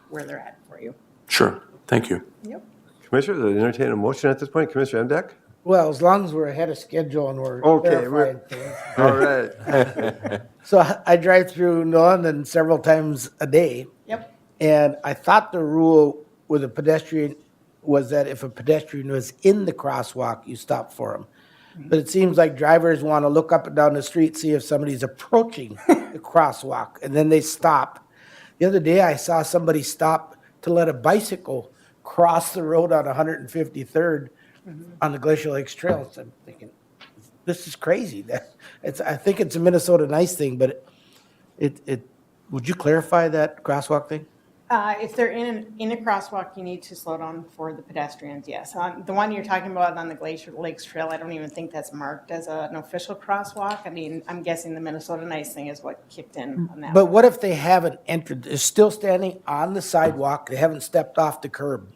where they're at for you. Sure, thank you. Yep. Commissioner, I entertain a motion at this point. Commissioner Emdek? Well, as long as we're ahead of schedule and we're Okay, clarifying things. All right. So I drive through London several times a day. Yep. And I thought the rule with a pedestrian was that if a pedestrian was in the crosswalk, you stop for him. But it seems like drivers want to look up and down the street, see if somebody's approaching the crosswalk, and then they stop. The other day, I saw somebody stop to let a bicycle cross the road on 153rd on the Glacier Lakes Trail. So I'm thinking, this is crazy. I think it's a Minnesota nice thing, but would you clarify that crosswalk thing? If they're in a crosswalk, you need to slow down for the pedestrians, yes. The one you're talking about on the Glacier Lakes Trail, I don't even think that's marked as an official crosswalk. I mean, I'm guessing the Minnesota Nice thing is what kicked in on that. But what if they haven't entered, they're still standing on the sidewalk, they haven't stepped off the curb?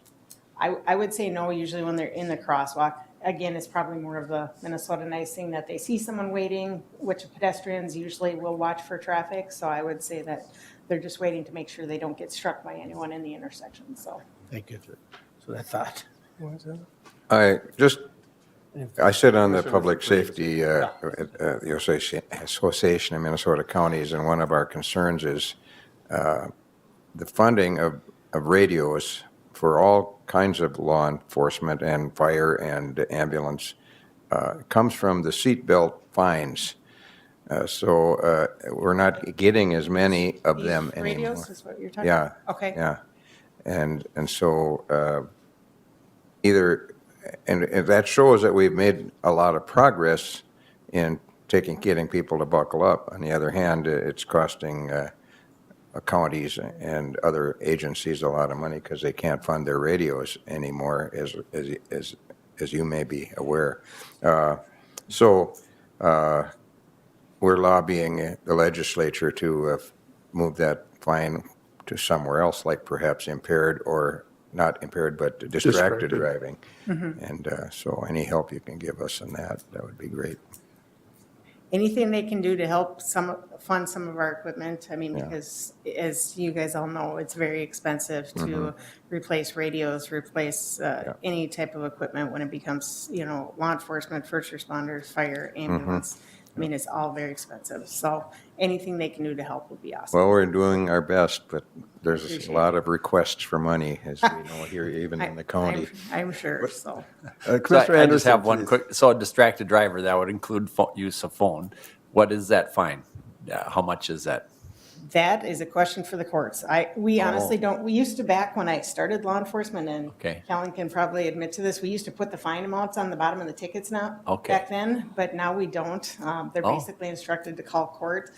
I would say no, usually when they're in the crosswalk. Again, it's probably more of the Minnesota Nice thing that they see someone waiting, which pedestrians usually will watch for traffic. So I would say that they're just waiting to make sure they don't get struck by anyone in the intersection, so. Thank you. That's what I thought. I sit on the Public Safety Association of Minnesota Counties, and one of our concerns is the funding of radios for all kinds of law enforcement and fire and ambulance comes from the seatbelt fines. So we're not getting as many of them anymore. Radios is what you're talking Yeah. about? Okay. Yeah. And so and that shows that we've made a lot of progress in getting people to buckle up. On the other hand, it's costing counties and other agencies a lot of money because they can't fund their radios anymore, as you may be aware. So we're lobbying the legislature to move that fine to somewhere else, like perhaps impaired or not impaired, but distracted Distracted. driving. And so any help you can give us in that, that would be great. Anything they can do to help fund some of our equipment, I mean, Yeah. because as you guys all know, it's very expensive to replace radios, replace any type of equipment when it becomes, law enforcement, first responders, fire, ambulance. I mean, it's all very expensive. So anything they can do to help would be awesome. Well, we're doing our best, but there's Appreciate a lot of requests for money, as we know here, even in the county. I'm sure, so. So Commissioner I just Anderson, have one please. quick, so a distracted driver, that would include use of phone. What is that fine? How much is that? That is a question for the courts. We honestly don't, we used to back when I started law enforcement, and Okay. Kellen can probably admit to this, we used to put the fine amounts on the bottom of the tickets now, Okay. back then, but now we don't. They're Oh. basically instructed to call court.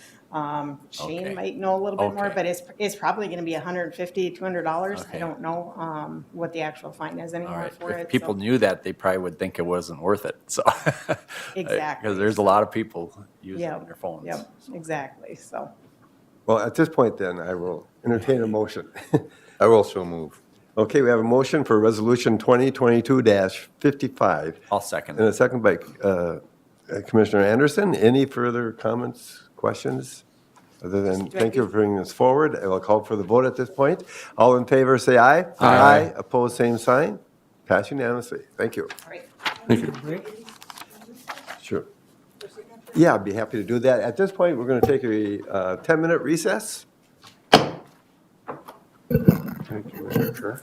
Shane Okay. might know a little bit more, Okay. but it's probably gonna be $150, $200. I Okay. don't know, what the actual fine is All anymore right, for it. if people so- knew that, they probably would think it wasn't worth it, so. Exactly. Because there's a lot of people using Yep, their phones. Yep, exactly, so. Well, at this point then, I will entertain a motion. I will so move. Okay, we have a motion for Resolution 2022-55 I'll second and a that. second by Commissioner Anderson. Any further comments, questions? Other than, thank you for bringing this forward. I will call for the vote at this point. All in favor, say aye. Aye. Opposed, same sign. Pass unanimously. Thank you. All right. Thank you. Sure. Yeah, I'd be happy to do that. At this point, we're going to take a 10-minute recess. Thank you, Mr. Chair.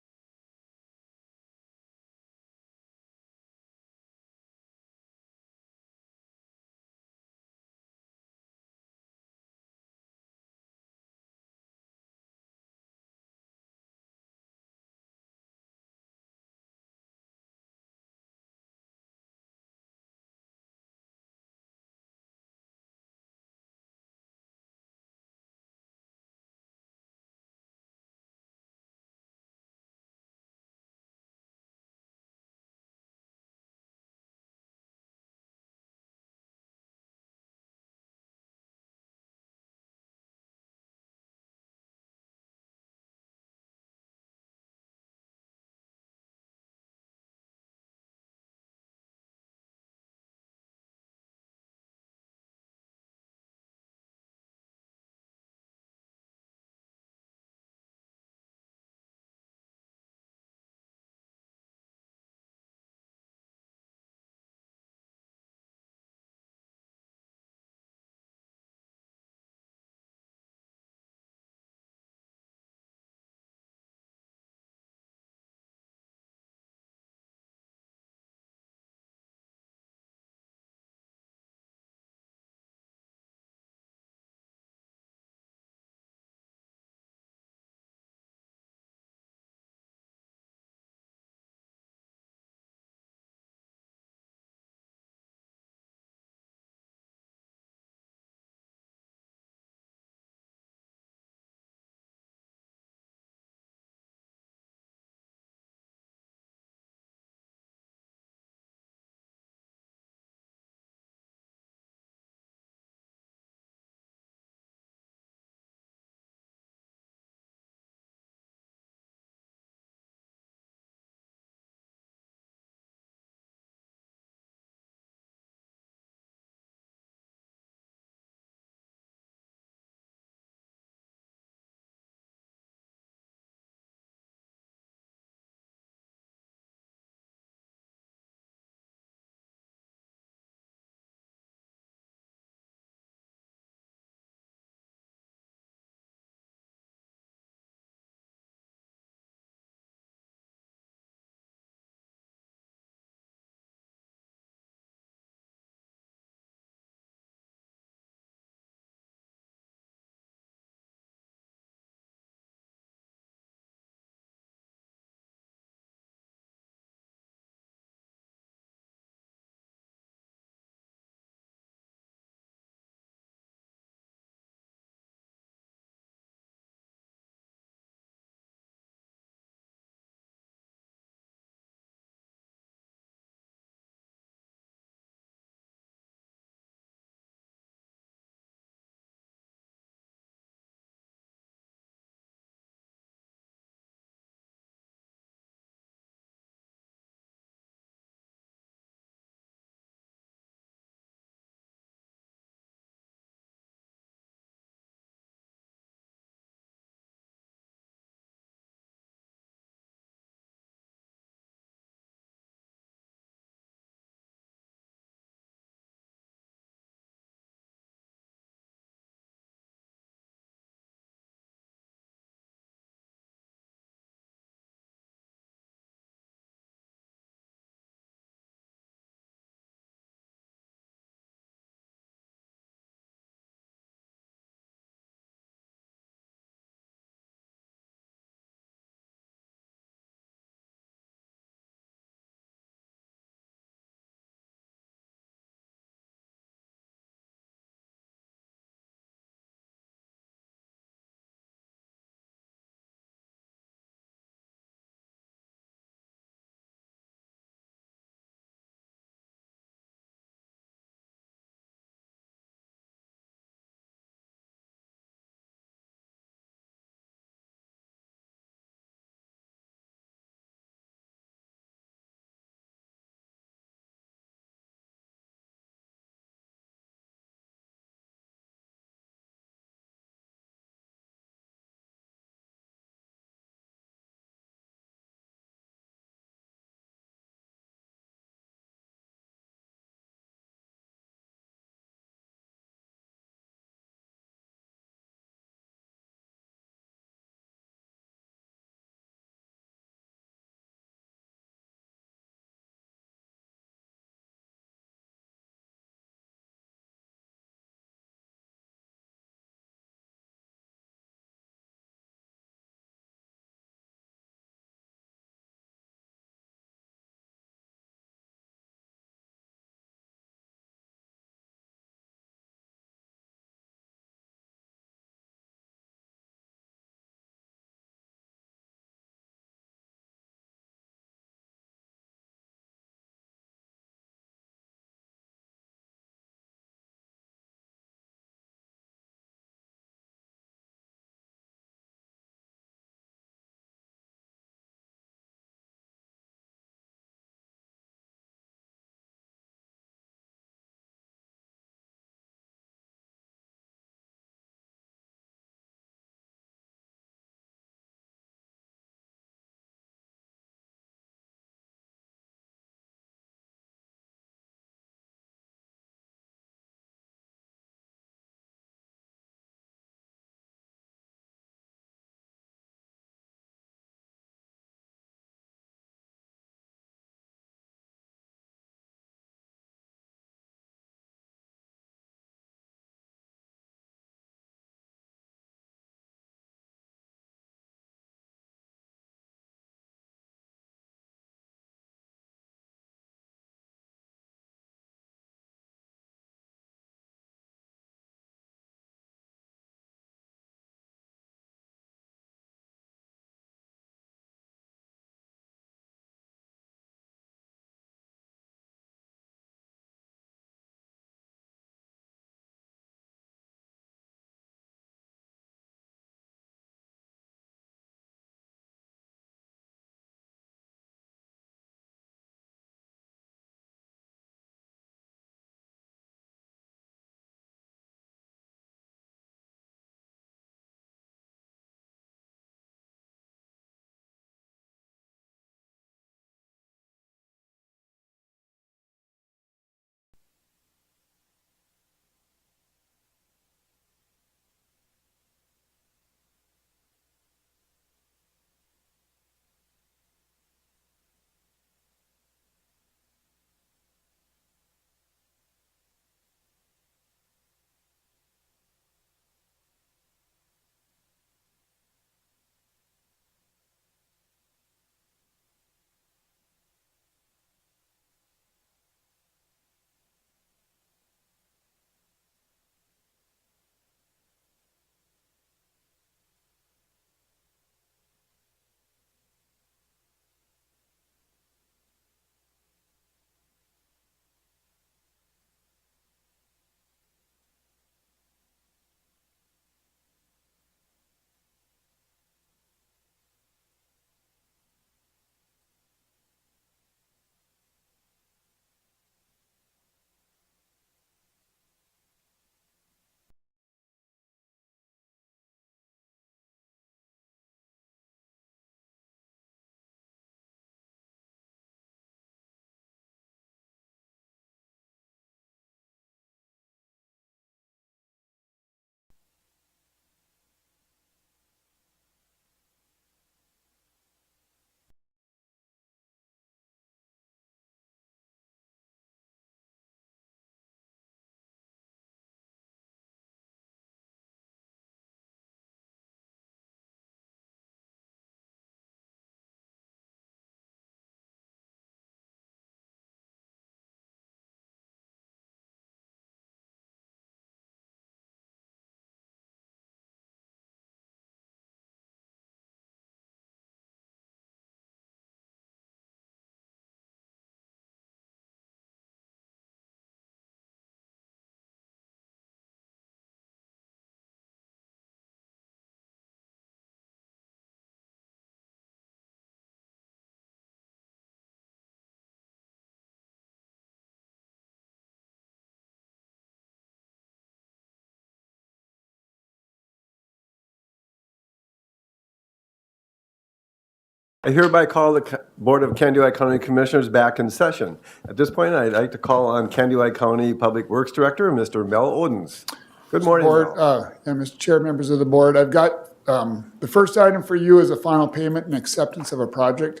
I hereby call the Board of Candido County Commissioners back in session. At this point, I'd like to call on Candido County Public Works Director, Mr. Mel Odens. Good morning, Board, Mel. and Mr. Chair, members of the board, I've got, the first item for you is a final payment and acceptance of a project.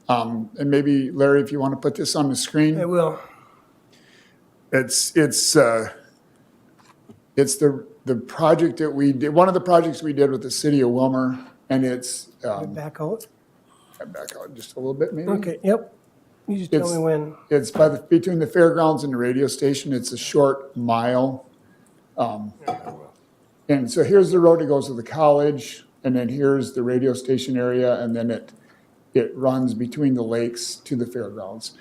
And maybe Larry, if you want to put this on the screen. I will. It's the project that we did, one of the projects we did with the city of Wilmer, and it's, Back out. back out just a little bit maybe. Okay, yep. You just tell me when. It's between the fairgrounds and the radio station. It's a short mile. And so here's the road that goes to the college, and then here's the radio station area, and then it runs between the lakes to the fairgrounds.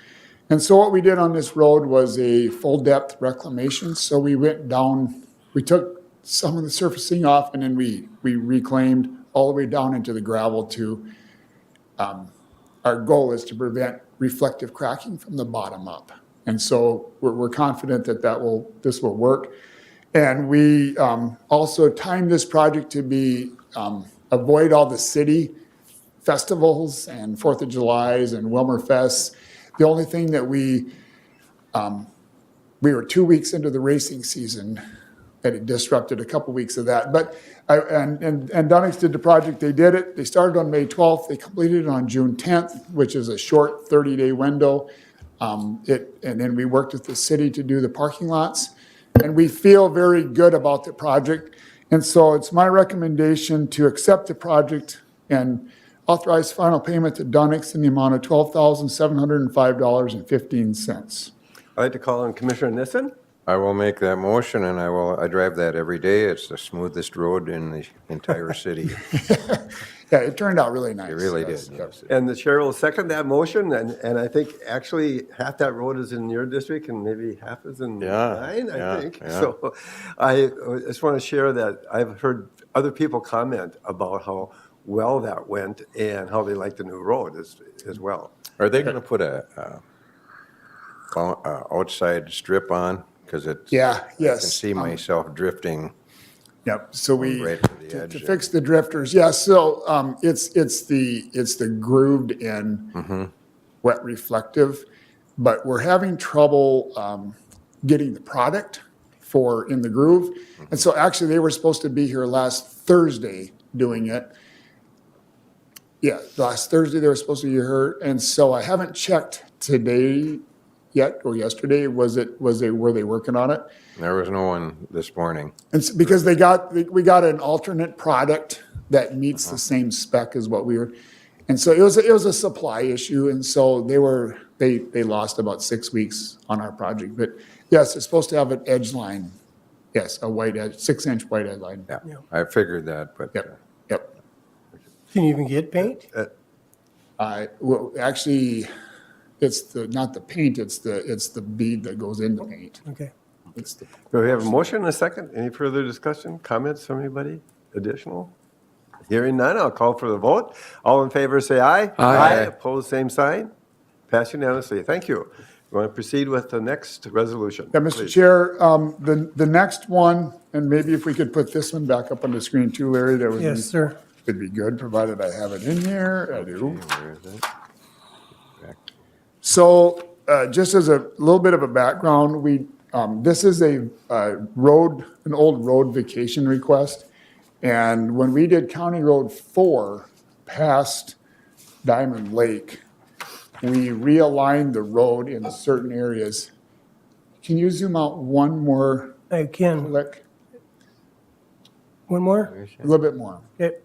And so what we did on this road was a full-depth reclamation. So we went down, we took some of the surfacing off, and then we reclaimed all the way down into the gravel to, our goal is to prevent reflective cracking from the bottom up. And so we're confident that this will work. And we also timed this project to be, avoid all the city festivals and 4th of July's and Wilmer Fests. The only thing that we were 2 weeks into the racing season, and it disrupted a couple weeks of that. But, and Dunix did the project, they did it. They started on May 12th, they completed it on June 10th, which is a short 30-day window. And then we worked with the city to do the parking lots. And we feel very good about the project. And so it's my recommendation to accept the project and authorize final payment to Dunix in the amount of $12,705.15. I'd like to call on Commissioner Nissen. I will make that motion, and I drive that every day. It's the smoothest road in the entire city. Yeah, it turned out really nice. It really did, Yes. yes. And the chair will second that motion, and I think actually half that road is in your district and maybe half is in mine, I think. yeah. So I just want to share that I've heard other people comment about how well that went and how they like the new road as well. Are they going to put a outside strip on? Because it's, Yeah, I can yes. see myself drifting. Yep, so we, Right to the to edge fix the drifters, yeah, so, it's the grooved in wet reflective, but we're having trouble, getting the product in the groove. And so actually, they were supposed to be here last Thursday doing it. Yeah, last Thursday, they were supposed to be here, and so I haven't checked today yet, or yesterday, were they working on it? There was no one this morning. It's because we got an alternate product that meets the same spec as what we were, and so it was a supply issue, and so they lost about 6 weeks on our project. But yes, it's supposed to have an edge line, yes, a white edge, 6-inch white edge line. Yeah, I figured that, but. Yep. Can you even get paint? Well, actually, it's not the paint, it's the bead that goes in the paint. Okay. It's the Do we have a motion and a second? Any further discussion, comments from anybody additional? Hearing none, I'll call for the vote. All in favor, say aye. Aye. Opposed, same sign. Pass unanimously. Thank you. You want to proceed with the next resolution? Yeah, Mr. please? Chair, the next one, and maybe if we could put this one back up on the screen too, Larry, that would be. Yes, sir. Would be good, provided I have it in here. I do. Where is it? So, just as a little bit of a background, this is an old road vacation request. And when we did County Road 4 past Diamond Lake, we realigned the road in certain areas. Can you zoom out one more I can. click? One more? A little bit more. Okay.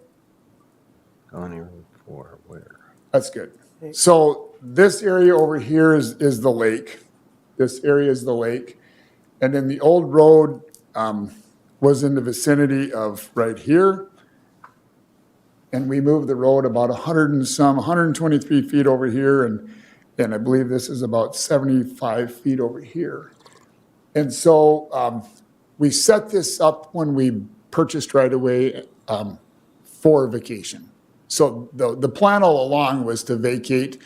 County Road 4, where? That's good. So this area over here is the lake. This area is the lake. And then the old road was in the vicinity of right here. And we moved the road about 123 feet over here. And I believe this is about 75 feet over here. And so we set this up when we purchased right away for vacation. So the plan all along was to vacate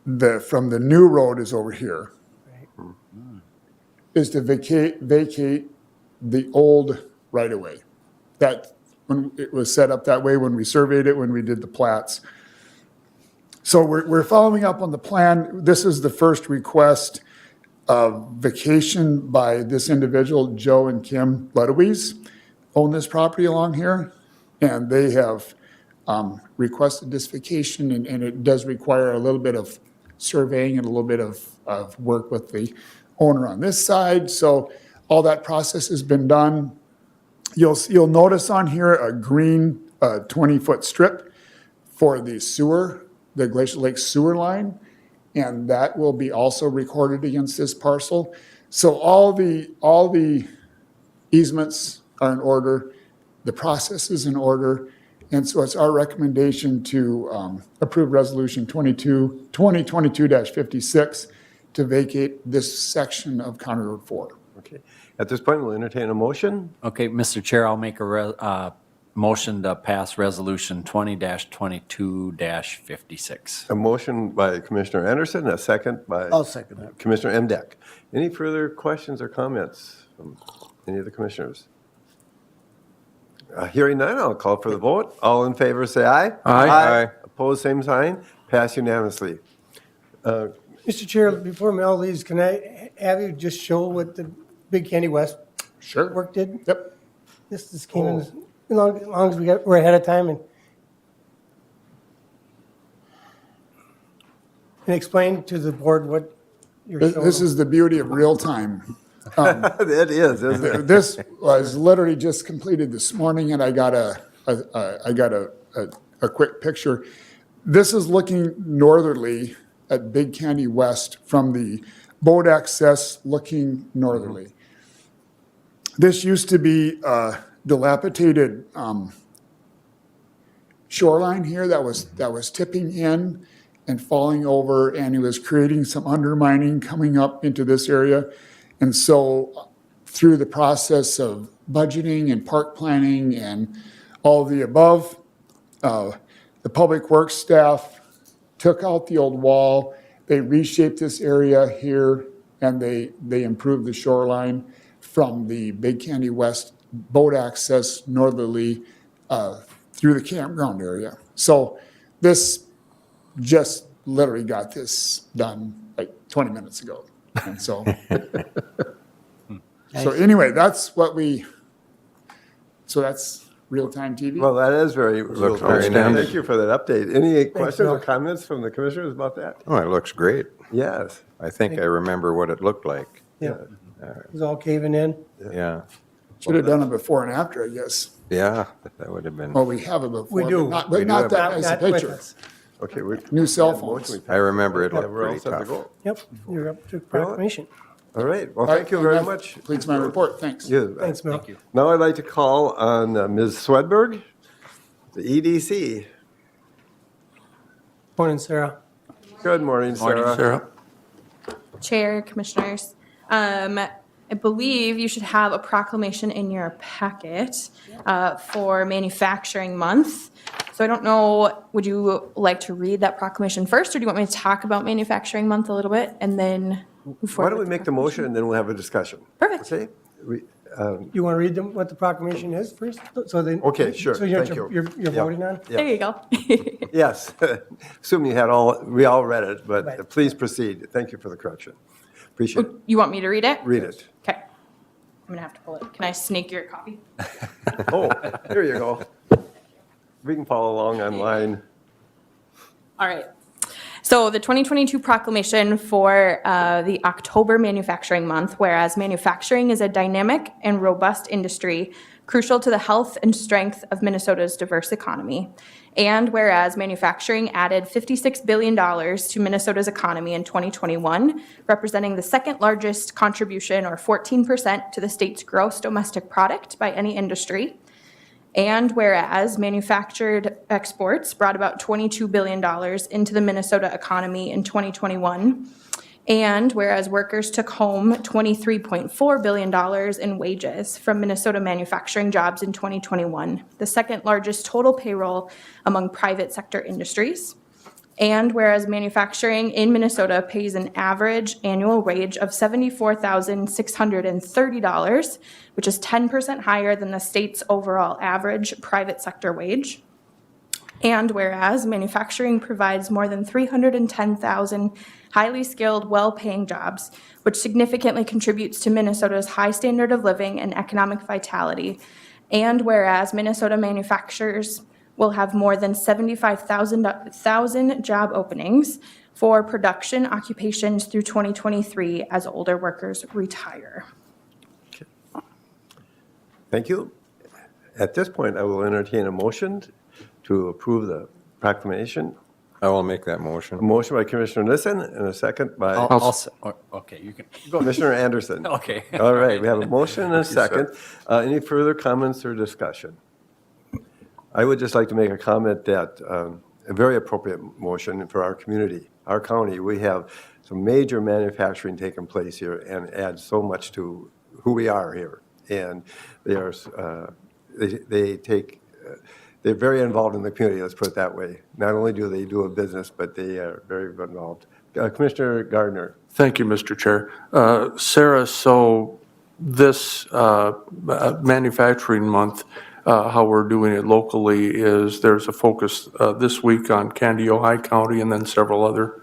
from the new road is over here. Is to vacate the old right-of-way. That, when it was set up that way, when we surveyed it, when we did the plats. So we're following up on the plan. This is the first request of vacation by this individual, Joe and Kim Ludowies, own this property along here. And they have requested this vacation, and it does require a little bit of surveying and a little bit of work with the owner on this side. So all that process has been done. You'll notice on here a green 20-foot strip for the sewer, the Glacial Lake sewer line, and that will be also recorded against this parcel. So all the easements are in order, the process is in order, and so it's our recommendation to approve Resolution 2022-56 to vacate this section of County Road 4. Okay. At this point, we'll entertain a motion. Okay, Mr. Chair, I'll make a motion to pass Resolution 20-22-56. A motion by Commissioner Anderson, a second by I'll second that. Commissioner Emdek. Any further questions or comments from any of the commissioners? Hearing none, I'll call for the vote. All in favor, say aye. Aye. Opposed, same sign. Pass unanimously. Mr. Chair, before Mel leaves, can I have you just show what the Big Candy West work did? Yep. This came in, as long as we're ahead of time and explain to the board what you're showing. This is the beauty of real time. It is, isn't it? This was literally just completed this morning, and I got a quick picture. This is looking northerly at Big Candy West from the boat access looking northerly. This used to be a dilapidated shoreline here that was tipping in and falling over, and it was creating some undermining coming up into this area. And so through the process of budgeting and park planning and all of the above, the public works staff took out the old wall, they reshaped this area here, and they improved the shoreline from the Big Candy West boat access northerly through the campground area. So this just literally got this done like 20 minutes ago. And so, anyway, that's real-time TV. Well, that is very real time. outstanding. Thank you for that update. Any questions or comments from the commissioners about that? Oh, it looks great. Yes. I think I remember what it looked like. Yeah, it was all caving in. Yeah, Should have done it before and after, I guess. yeah, that would have been. Well, we have it before. We do. But We do not have that it. nice a Not with picture. us. Okay. New cell phones. I remember it Yeah, looked we're all pretty set to tough. go. Yep, you're up to proclamation. All right. Well, thank you very That much. Completes my report, thanks. Yeah. Thanks, Mel. Now I'd like to call on Ms. Swedberg, the EDC. Morning, Sarah. Good morning, Sarah. Sarah? Chair, Commissioners. I believe you should have a proclamation in your packet for Manufacturing Month. So I don't know, would you like to read that proclamation first, or do you want me to talk about Manufacturing Month a little bit and then move Why forward? don't we with make the motion and then we'll have a discussion? Perfect. Okay? You want to read them, what the proclamation is first? So then. Okay, sure. So you're Thank you. you're Yeah. voting on? There you go. Yes. Assume we all read it, but Right. please proceed. Thank you for the correction. Appreciate it. You want me to read it? Read it. Okay. I'm gonna have to pull it. Can I sneak your copy? Oh, here you go. We can follow along online. All right. So the 2022 proclamation for the October Manufacturing Month, whereas manufacturing is a dynamic and robust industry crucial to the health and strength of Minnesota's diverse economy. And whereas manufacturing added $56 billion to Minnesota's economy in 2021, representing the second largest contribution, or 14%, to the state's gross domestic product by any industry. And whereas manufactured exports brought about $22 billion into the Minnesota economy in 2021, and whereas workers took home $23.4 billion in wages from Minnesota manufacturing jobs in 2021, the second largest total payroll among private sector industries. And whereas manufacturing in Minnesota pays an average annual wage of $74,630, which is 10% higher than the state's overall average private sector wage. And whereas manufacturing provides more than 310,000 highly skilled, well-paying jobs, which significantly contributes to Minnesota's high standard of living and economic vitality. And whereas Minnesota manufacturers will have more than 75,000 job openings for production occupations through 2023 as older workers retire. Thank you. At this point, I will entertain a motion to approve the proclamation. I will make that motion. A motion by Commissioner Nissen and a second by Okay, you can go. Commissioner Anderson. Okay. All right, we have a motion and a second. Any further comments or discussion? I would just like to make a comment that a very appropriate motion for our community, our county. We have some major manufacturing taking place here and adds so much to who we are here. And they are, they're very involved in the community, let's put it that way. Not only do they do a business, but they are very involved. Commissioner Gardner. Thank you, Mr. Chair. Sarah, so this manufacturing month, how we're doing it locally is there's a focus this week on Candy, Ojai County, and then several other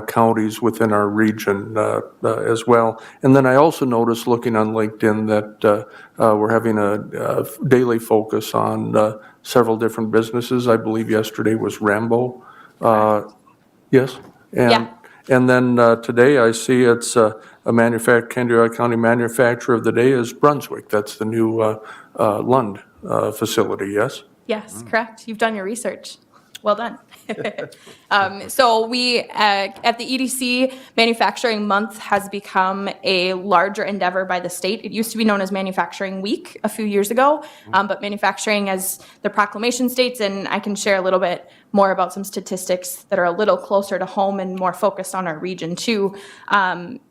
counties within our region as well. And then I also noticed looking on LinkedIn that we're having a daily focus on several different businesses. I believe yesterday was Rambo. Yes? Yeah. And then today I see it's Candy, Ojai County manufacturer of the day is Brunswick. That's the new Lund facility, yes? Yes, correct. You've done your research. Well done. So we, at the EDC, Manufacturing Month has become a larger endeavor by the state. It used to be known as Manufacturing Week a few years ago, but manufacturing, as the proclamation states, and I can share a little bit more about some statistics that are a little closer to home and more focused on our region too.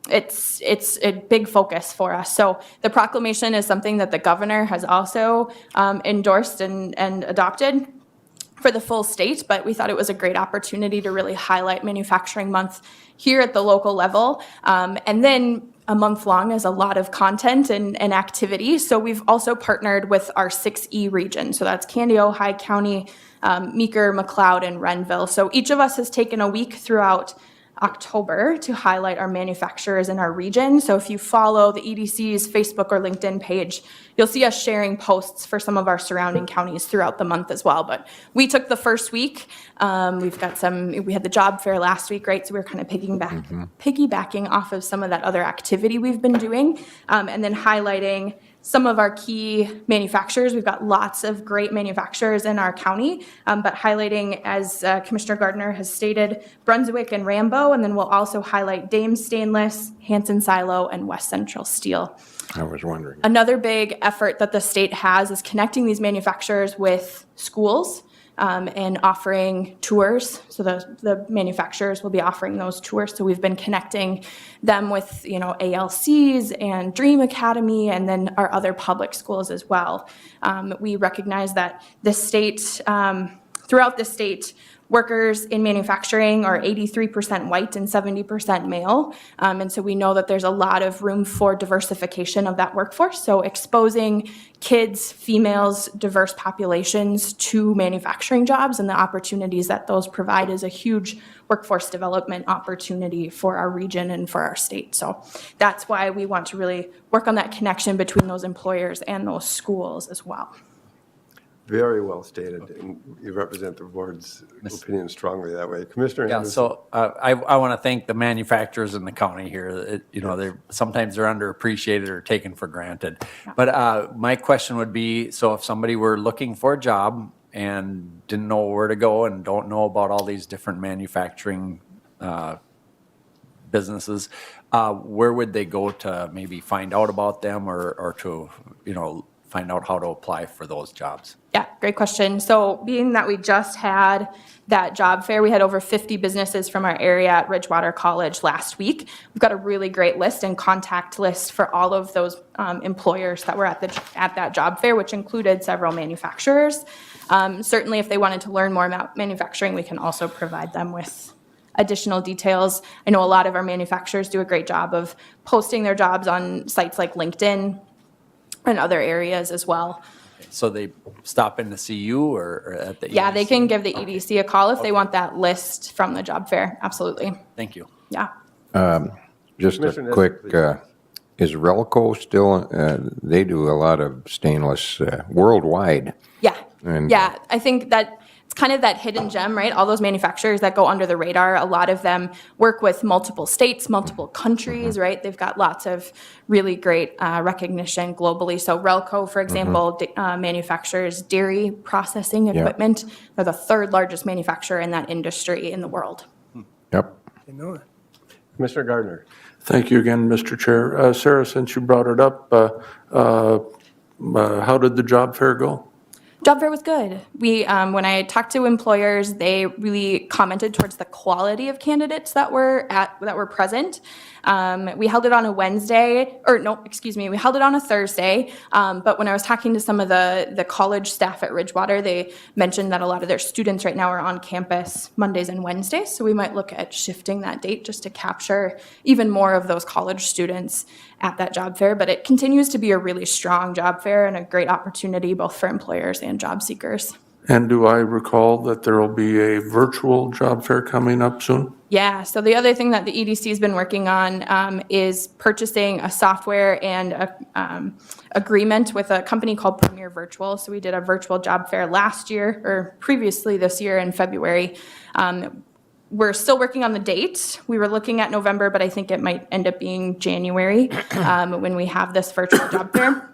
It's a big focus for us. So the proclamation is something that the governor has also endorsed and adopted for the full state, but we thought it was a great opportunity to really highlight Manufacturing Month here at the local level. And then a month long is a lot of content and activity. So we've also partnered with our 6E region. So that's Candy, Ojai County, Meeker, McLeod, and Renville. So each of us has taken a week throughout October to highlight our manufacturers in our region. So if you follow the EDC's Facebook or LinkedIn page, you'll see us sharing posts for some of our surrounding counties throughout the month as well. But we took the first week. We had the job fair last week, right? So we were kind of piggybacking off of some of that other activity we've been doing, and then highlighting some of our key manufacturers. We've got lots of great manufacturers in our county, but highlighting, as Commissioner Gardner has stated, Brunswick and Rambo, and then we'll also highlight Dame Stainless, Hanson Silo, and West Central Steel. I was wondering. Another big effort that the state has is connecting these manufacturers with schools and offering tours. So the manufacturers will be offering those tours. So we've been connecting them with, ALCs and Dream Academy, and then our other public schools as well. We recognize that the state, throughout the state, workers in manufacturing are 83% white and 70% male. And so we know that there's a lot of room for diversification of that workforce. So exposing kids, females, diverse populations to manufacturing jobs and the opportunities that those provide is a huge workforce development opportunity for our region and for our state. So that's why we want to really work on that connection between those employers and those schools as well. Very well stated, and you represent the board's opinion strongly that way. Commissioner Anderson. So I want to thank the manufacturers in the county here. Sometimes they're underappreciated or taken for granted. But my question would be, so if somebody were looking for a job and didn't know where to go and don't know about all these different manufacturing businesses, where would they go to maybe find out about them or to, find out how to apply for those jobs? Yeah, great question. So being that we just had that job fair, we had over 50 businesses from our area at Ridgewater College last week. We've got a really great list and contact list for all of those employers that were at that job fair, which included several manufacturers. Certainly, if they wanted to learn more about manufacturing, we can also provide them with additional details. I know a lot of our manufacturers do a great job of posting their jobs on sites like LinkedIn and other areas as well. So they stop in to see you or at the? Yeah, they EDC? can give the EDC a call if they want that list from the job fair. Absolutely. Thank you. Yeah. Just a Commissioner quick, Ness, is Relco still, they do a lot of stainless worldwide. Yeah. And- Yeah. I think that it's kind of that hidden gem, right? All those manufacturers that go under the radar, a lot of them work with multiple states, multiple countries, right? They've got lots of really great recognition globally. So Relco, for example, manufactures dairy processing equipment. They're the third largest manufacturer in that industry in the world. Yep. You know it. Commissioner Gardner. Thank you again, Mr. Chair. Sarah, since you brought it up, how did the job fair go? Job fair was good. We, when I talked to employers, they really commented towards the quality of candidates that were present. We held it on a Wednesday, we held it on a Thursday. But when I was talking to some of the college staff at Ridgewater, they mentioned that a lot of their students right now are on campus Mondays and Wednesdays. So we might look at shifting that date just to capture even more of those college students at that job fair. But it continues to be a really strong job fair and a great opportunity both for employers and job seekers. And do I recall that there will be a virtual job fair coming up soon? Yeah, so the other thing that the EDC has been working on is purchasing a software and a agreement with a company called Premier Virtual. So we did a virtual job fair last year, or previously this year in February. We're still working on the date. We were looking at November, but I think it might end up being January when we have this virtual job fair.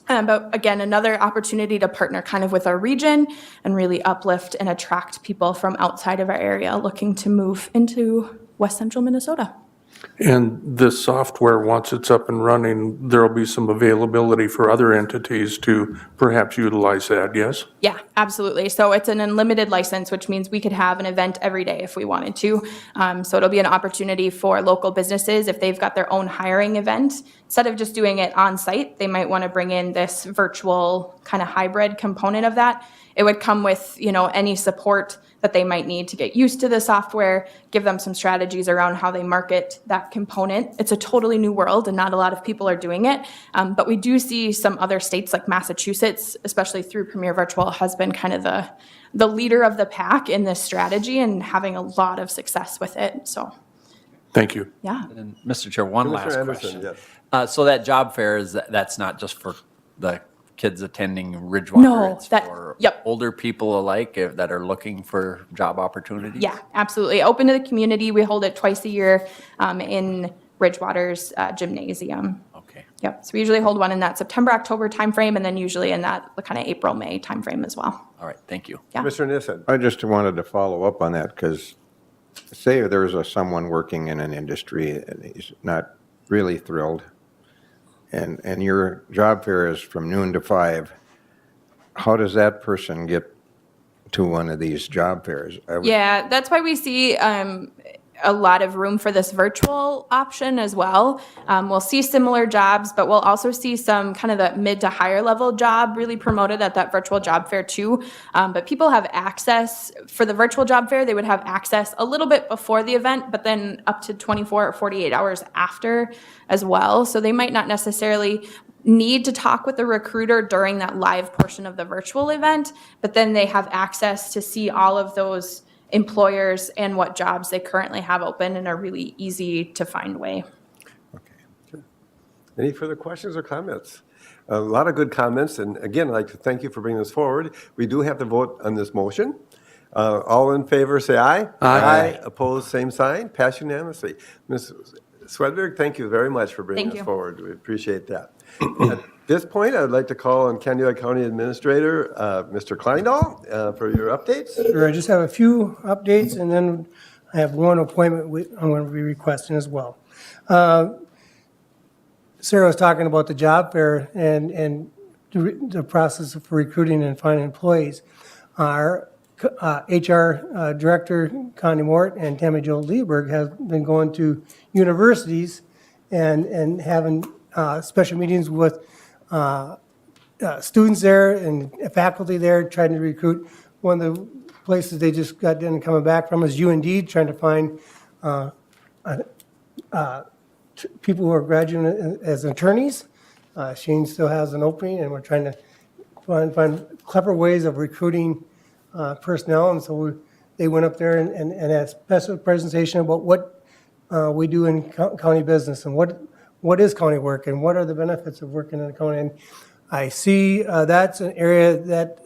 But again, another opportunity to partner kind of with our region and really uplift and attract people from outside of our area looking to move into West Central Minnesota. And this software, once it's up and running, there'll be some availability for other entities to perhaps utilize that, yes? Yeah, absolutely. So it's an unlimited license, which means we could have an event every day if we wanted to. So it'll be an opportunity for local businesses if they've got their own hiring event. Instead of just doing it on site, they might want to bring in this virtual kind of hybrid component of that. It would come with, any support that they might need to get used to the software, give them some strategies around how they market that component. It's a totally new world and not a lot of people are doing it. But we do see some other states like Massachusetts, especially through Premier Virtual, has been kind of the leader of the pack in this strategy and having a lot of success with it. So, Thank you. yeah. And Mr. Chair, one last Commissioner Anderson, question. yes. So that job fair, that's not just for the kids attending Ridgewater? No, it's that- for yep. older people alike that are looking for job opportunities? Yeah, absolutely. Open to the community. We hold it twice a year in Ridgewater's gymnasium. Okay. Yep. So we usually hold one in that September, October timeframe, and then usually in that kind of April, May timeframe as well. All right, thank you. Yeah. Commissioner Nissen. I just wanted to follow up on that because say there's someone working in an industry and he's not really thrilled and your job fair is from noon to 5, how does that person get to one of these job fairs? Yeah, that's why we see a lot of room for this virtual option as well. We'll see similar jobs, but we'll also see some kind of the mid to higher level job really promoted at that virtual job fair too. But people have access for the virtual job fair. They would have access a little bit before the event, but then up to 24 or 48 hours after as well. So they might not necessarily need to talk with the recruiter during that live portion of the virtual event, but then they have access to see all of those employers and what jobs they currently have open in a really easy to find way. Any further questions or comments? A lot of good comments, and again, I'd like to thank you for bringing this forward. We do have to vote on this motion. All in favor, say aye. Aye. Opposed, same sign. Pass unanimously. Ms. Swedberg, thank you very much for bringing Thank this you. forward. We appreciate that. At this point, I would like to call on Candiota County Administrator, Mr. Kleindahl, for your updates. Sure, I just have a few updates, and then I have one appointment I'm going to be requesting as well. Sarah was talking about the job fair and the process for recruiting and finding employees. Our HR Director, Connie Mort, and Tammy Jo Lieberg have been going to universities and having special meetings with students there and faculty there, trying to recruit. One of the places they just got done coming back from is UND, trying to find people who are graduating as attorneys. Shane still has an opening, and we're trying to find clever ways of recruiting personnel, and so they went up there and had a special presentation about what we do in county business and what is county work and what are the benefits of working in the county. And I see that's an area that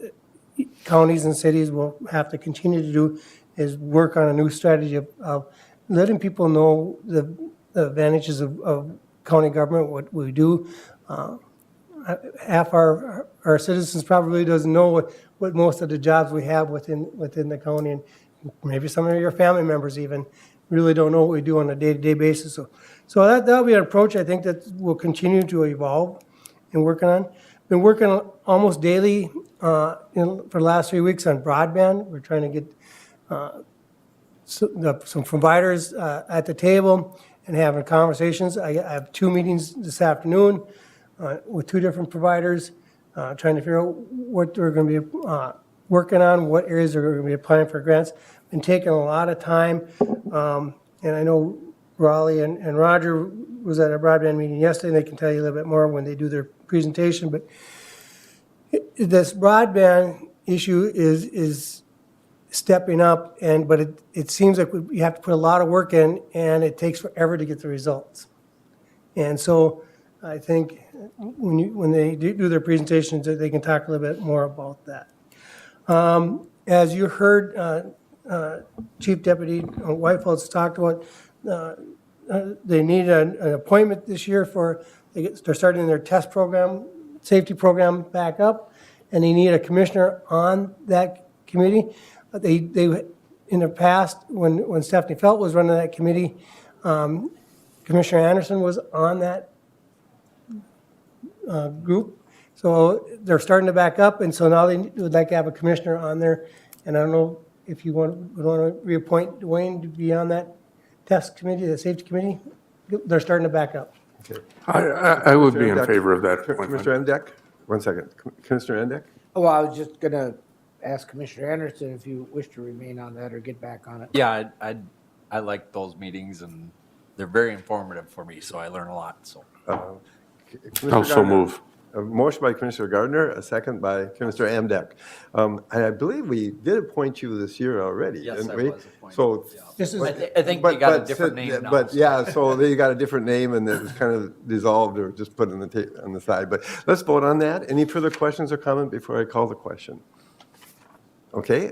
counties and cities will have to continue to do, is work on a new strategy of letting people know the advantages of county government, what we do. Half our citizens probably doesn't know what most of the jobs we have within the county, and maybe some of your family members even really don't know what we do on a day-to-day basis. So that'll be an approach I think that will continue to evolve and working on. Been working almost daily for the last 3 weeks on broadband. We're trying to get some providers at the table and having conversations. I have 2 meetings this afternoon with 2 different providers, trying to figure out what we're going to be working on, what areas are going to be applying for grants. Been taking a lot of time, and I know Raleigh and Roger was at a broadband meeting yesterday, and they can tell you a little bit more when they do their presentation. But this broadband issue is stepping up, but it seems like we have to put a lot of work in, and it takes forever to get the results. And so I think when they do their presentations, that they can talk a little bit more about that. As you heard, Chief Deputy Whitefeld's talked about, they need an appointment this year they're starting their test program, safety program back up, and they need a commissioner on that committee. They in the past, when Stephanie Felt was running that committee, Commissioner Anderson was on that group. So they're starting to back up, and so now they would like to have a commissioner on there. And I don't know if you would want to reappoint Dwayne to be on that test committee, the safety committee. They're starting to back up. Okay. I would be in favor of that appointment. Commissioner Emdek, 1 second. Commissioner Emdek? Well, I was just going to ask Commissioner Anderson if you wish to remain on that or get back on it. Yeah, I like those meetings, and they're very informative for me, so I learn a lot, so. Commissioner Also Gardner. move. A motion by Commissioner Gardner, a second by Commissioner Amdek. I believe we did appoint you this year already, Yes, didn't I we? was appointed. So This is, I think you got a different name now. But yeah, so they got a different name and it was kind of dissolved or just put on the side. But let's vote on that. Any further questions or comment before I call the question? Okay,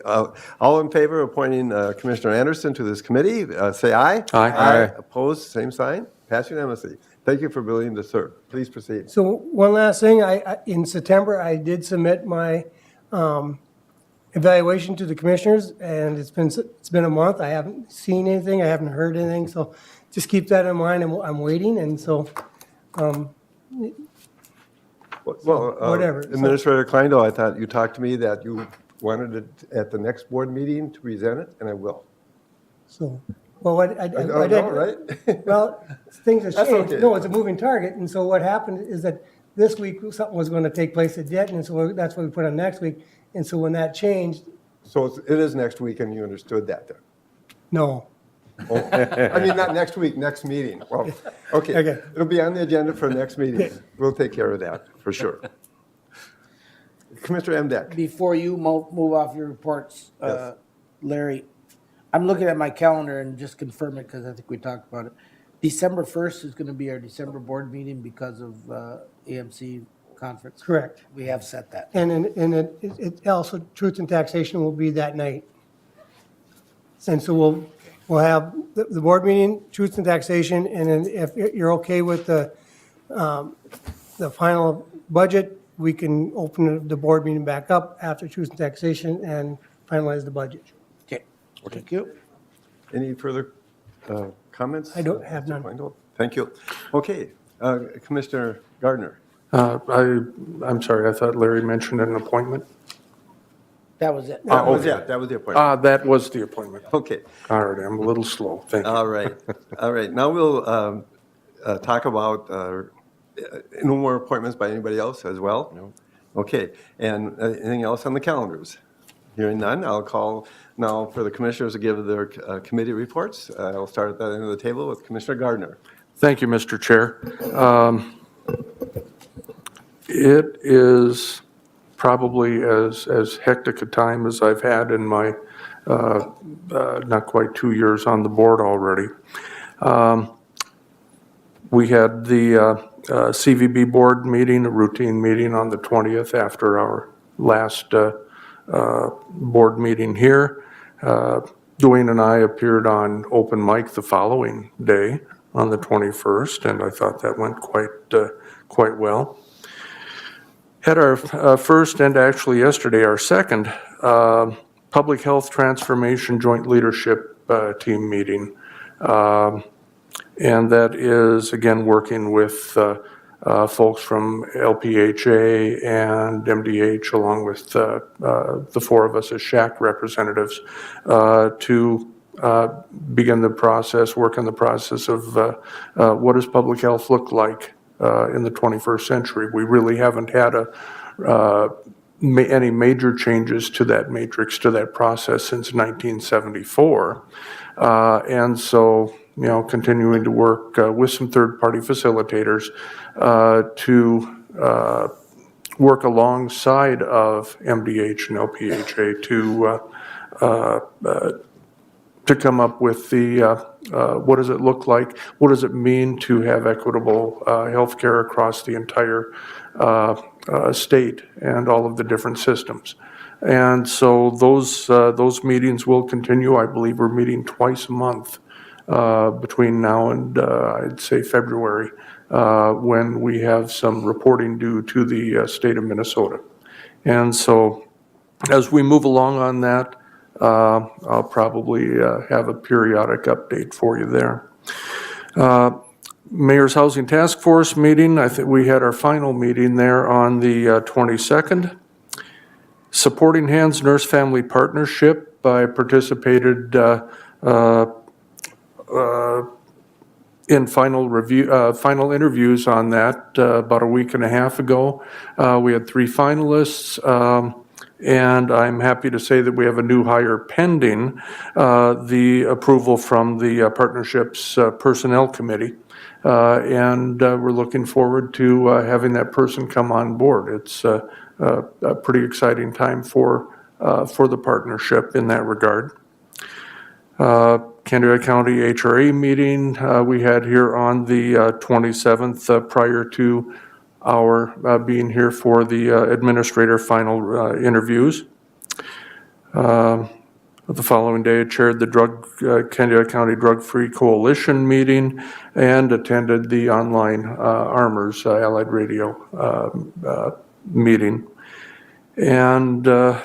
all in favor of appointing Commissioner Anderson to this committee, say aye. Aye. Opposed, same sign. Pass unanimously. Thank you for willing to serve. Please proceed. So one last thing, in September, I did submit my evaluation to the commissioners, and it's been a month. I haven't seen anything, I haven't heard anything, so just keep that in mind. I'm waiting, and so, Well, whatever. Administrator Kleindl, I thought you talked to me that you wanted it at the next board meeting to present it, and I will. so, well, what I know, did, right? well, things have That's changed. okay. No, it's a moving target, and so what happened is that this week, something was going to take place that didn't, and so that's what we put on next week. And so when that changed, So it is next week, and you understood that then? no. Oh, I mean, not next week, next meeting. Well, okay. Okay. It'll be on the agenda for next meeting. We'll take care of that, for sure. Commissioner Emdek. before you move off your reports, Yes. Larry, I'm looking at my calendar and just confirm it because I think we talked about it. December 1st is going to be our December board meeting because of AMC conference. Correct. We have set that. And it also, truth and taxation will be that night. And so we'll have the board meeting, truth and taxation, and then if you're okay with the final budget, we can open the board meeting back up after truth and taxation and finalize the budget. Okay. Thank you. Any further comments? I don't have none. Kleindl? Thank you. Okay, Commissioner Gardner. I'm sorry, I thought Larry mentioned an appointment. That was it. That was it. That was the appointment. That was the appointment. Okay. All right, I'm a little slow. Thank you. All right. All right. Now we'll talk about no more appointments by anybody else as well? No. Okay. And anything else on the calendars? Hearing none, I'll call now for the commissioners to give their committee reports. I'll start at that end of the table with Commissioner Gardner. Thank you, Mr. Chair. It is probably as hectic a time as I've had in my not quite 2 years on the board already. We had the CVB board meeting, a routine meeting on the 20th after our last board meeting here. Dwayne and I appeared on open mic the following day on the 21st, and I thought that went quite well. Had our first, and actually yesterday our second, Public Health Transformation Joint Leadership Team meeting. And that is, again, working with folks from LPHA and MDH, along with the four of us as SHAC representatives, to begin the process, work on the process of what does public health look like in the 21st century. We really haven't had any major changes to that matrix, to that process since 1974. And so, continuing to work with some third-party facilitators to work alongside of MDH and LPHA to come up with the what does it look like, what does it mean to have equitable health care across the entire state and all of the different systems. And so those meetings will continue. I believe we're meeting twice a month between now and I'd say February, when we have some reporting due to the state of Minnesota. And so as we move along on that, I'll probably have a periodic update for you there. Mayor's Housing Task Force meeting, I think we had our final meeting there on the 22nd. Supporting Hands Nurse Family Partnership, I participated in final interviews on that about a week and a half ago. We had 3 finalists, and I'm happy to say that we have a new hire pending the approval from the partnership's personnel committee. And we're looking forward to having that person come on board. It's a pretty exciting time for the partnership in that regard. Candidates County HRA meeting we had here on the 27th prior to our being here for the administrator final interviews. The following day, I chaired the Candidates County Drug-Free Coalition meeting and attended the online Armors Allied Radio meeting. And I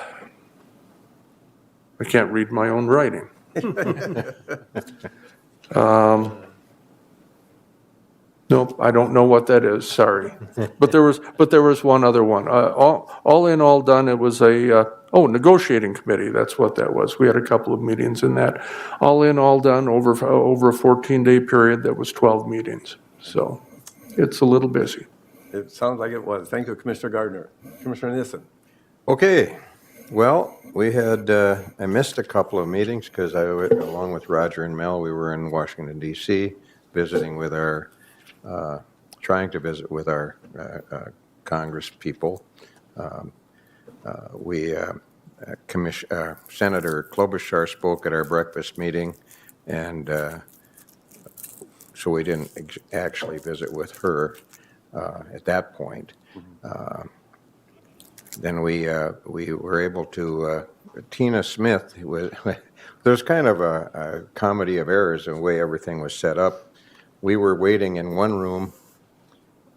can't read my own writing. Nope, I don't know what that is, sorry. But there was one other one. All in, all done, it was negotiating committee, that's what that was. We had a couple of meetings in that. All in, all done, over a 14-day period, that was 12 meetings. So it's a little busy. It sounds like it was. Thank you, Commissioner Gardner. Commissioner Nissen. Okay, well, we had, I missed a couple of meetings because along with Roger and Mel, we were in Washington, D.C., visiting with trying to visit with our Congress people. Senator Klobuchar spoke at our breakfast meeting, and so we didn't actually visit with her at that point. Then we were able to, Tina Smith, there's kind of a comedy of errors in the way everything was set up. We were waiting in one room,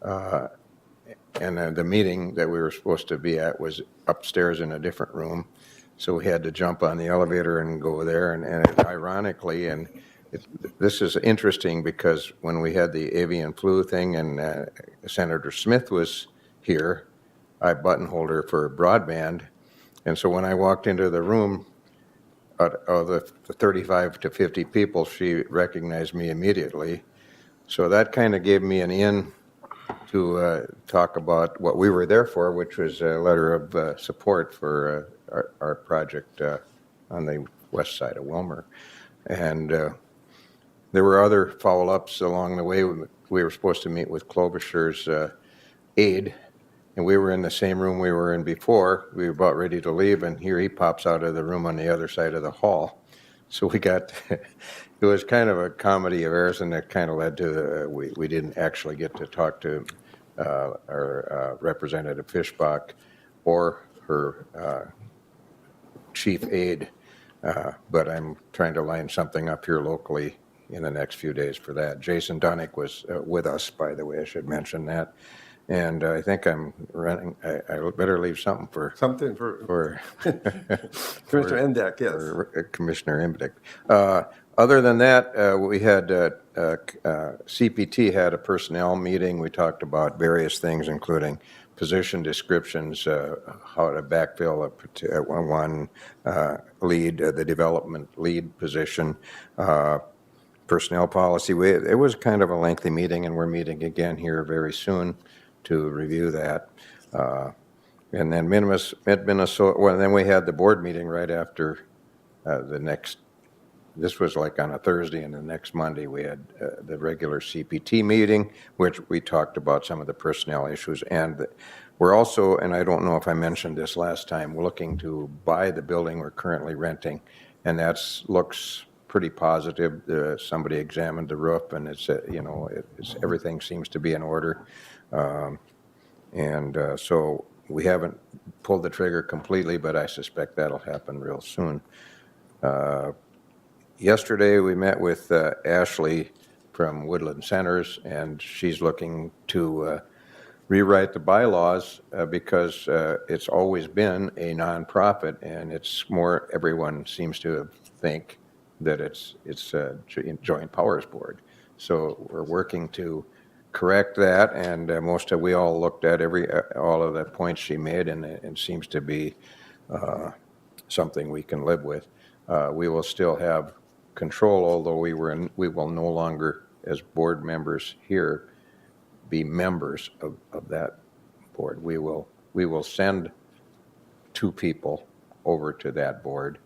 and the meeting that we were supposed to be at was upstairs in a different room. So we had to jump on the elevator and go there. And ironically, this is interesting because when we had the avian flu thing and Senator Smith was here, I buttonholed her for broadband. And so when I walked into the room, of the 35 to 50 people, she recognized me immediately. So that kind of gave me an in to talk about what we were there for, which was a letter of support for our project on the west side of Wilmer. And there were other follow-ups along the way. We were supposed to meet with Klobuchar's aide, and we were in the same room we were in before. We were about ready to leave, and here he pops out of the room on the other side of the hall. So we got, it was kind of a comedy of errors, and that kind of led to, we didn't actually get to talk to our Representative Fischbach or her chief aide, but I'm trying to line something up here locally in the next few days for that. Jason Dunick was with us, by the way, I should mention that. And I think I'm running, I better leave something for. Something for Commissioner Emdek, yes. For Commissioner Emdek. Other than that, we had, CPT had a personnel meeting. We talked about various things, including position descriptions, how to backfill one lead, the development lead position, personnel policy. It was kind of a lengthy meeting, and we're meeting again here very soon to review that. And then Mid-Minnesota, well, then we had the board meeting right after the next, this was like on a Thursday, and the next Monday we had the regular CPT meeting, which we talked about some of the personnel issues. And we're also, and I don't know if I mentioned this last time, we're looking to buy the building we're currently renting, and that looks pretty positive. Somebody examined the roof, and it's, everything seems to be in order. So we haven't pulled the trigger completely, but I suspect that'll happen real soon. Yesterday, we met with Ashley from Woodland Centers, and she's looking to rewrite the bylaws because it's always been a nonprofit, and it's more, everyone seems to think that it's a joint powers board. So we're working to correct that, and we all looked at all of the points she made, and it seems to be something we can live with. We will still have control, although we will no longer, as board members here, be members of that board. We will send 2 people over to that board,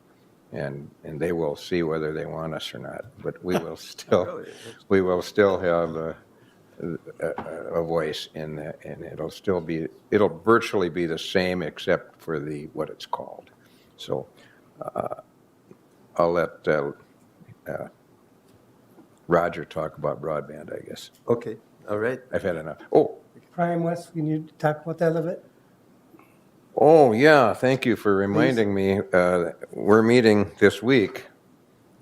and they will see whether they want us or not. But we will still have a voice in that, and it'll virtually be the same except for what it's called. So I'll let Roger talk about broadband, I guess. Okay, all right. I've had enough. Oh, Prime West, can you talk about that a little bit? oh, yeah, thank you for reminding me. We're meeting this week,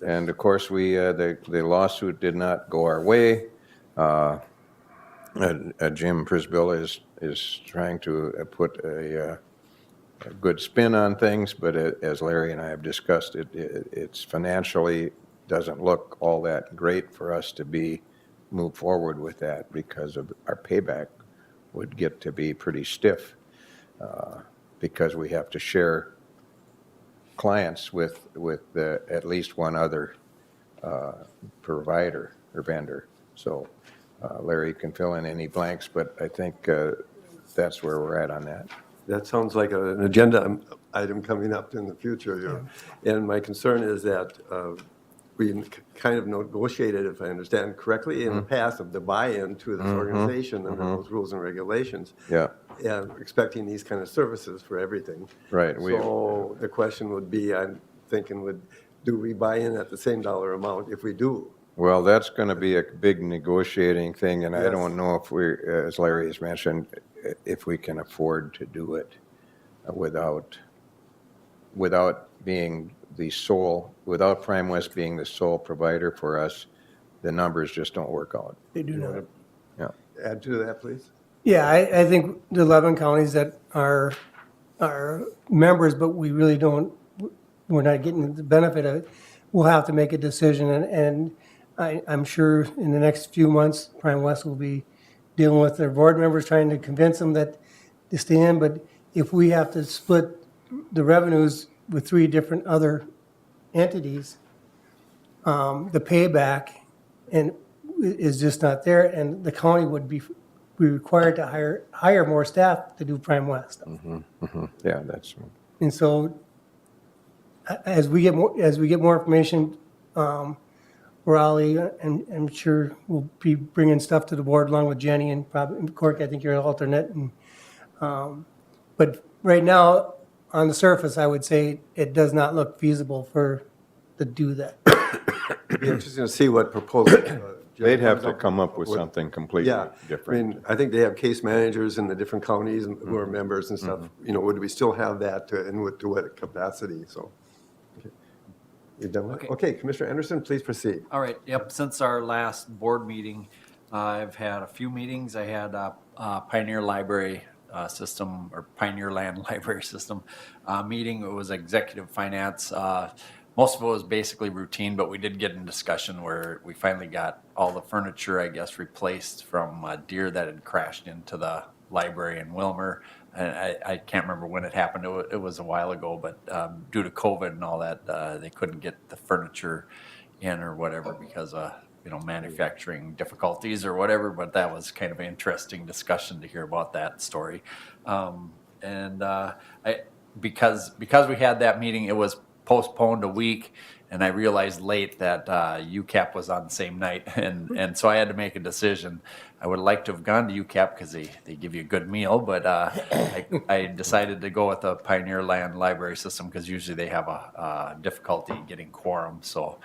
and of course, the lawsuit did not go our way. Jim Prisbilla is trying to put a good spin on things, but as Larry and I have discussed, it's financially doesn't look all that great for us to move forward with that because of our payback would get to be pretty stiff because we have to share clients with at least one other provider or vendor. So Larry can fill in any blanks, but I think that's where we're at on that. That sounds like an agenda item coming up in the future. And my concern is that we kind of negotiated, if I understand correctly, in the past of the buy-in to this organization and those rules and regulations. Yeah. And expecting these kind of services for everything. Right. So the question would be, I'm thinking, do we buy in at the same dollar amount if we do? Well, that's going to be a big negotiating thing, and I don't know if as Larry has mentioned, if we can afford to do it without being the sole, without Prime West being the sole provider for us, the numbers just don't work out. They do not. Yeah. Add to that, please. Yeah, I think the 11 counties that are members, but we really we're not getting the benefit of it, we'll have to make a decision, and I'm sure in the next few months, Prime West will be dealing with their board members, trying to convince them that to stay in, but if we have to split the revenues with 3 different other entities, the payback is just not there, and the county would be required to hire more staff to do Prime West. Yeah, that's. And so, as we get more information, Raleigh, and I'm sure we'll be bringing stuff to the board along with Jenny and probably Cork. I think you're an alternate, and But right now, on the surface, I would say it does not look feasible to do that. It'd be interesting to see what proposal. They'd have to come up with something completely Yeah, different. I mean, I think they have case managers in the different counties who are members and stuff. You know, would we still have that to what capacity, so. Okay. You done with it? Okay, Commissioner Anderson, please proceed. All right, yep, since our last board meeting, I've had a few meetings. I had a Pioneer Library System, or Pioneer Land Library System meeting. It was executive finance. Most of it was basically routine, but we did get in discussion where we finally got all the furniture, I guess, replaced from a deer that had crashed into the library in Wilmer. And I can't remember when it happened. It was a while ago, but due to COVID and all that, they couldn't get the furniture in or whatever because of manufacturing difficulties or whatever. But that was kind of an interesting discussion to hear about that story. Because we had that meeting, it was postponed a week, and I realized late that UCAP was on the same night, and so I had to make a decision. I would like to have gone to UCAP because they give you a good meal, but I decided to go with the Pioneer Land Library System because usually they have a difficulty getting quorum, so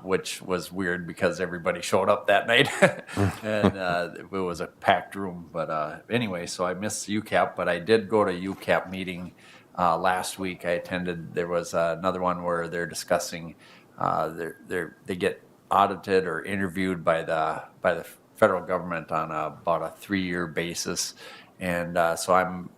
which was weird because everybody showed up that night, and it was a packed room. But anyway, so I missed UCAP, but I did go to UCAP meeting last week. I attended. There was another one where they're discussing they get audited or interviewed by the federal government on about a 3-year basis, and so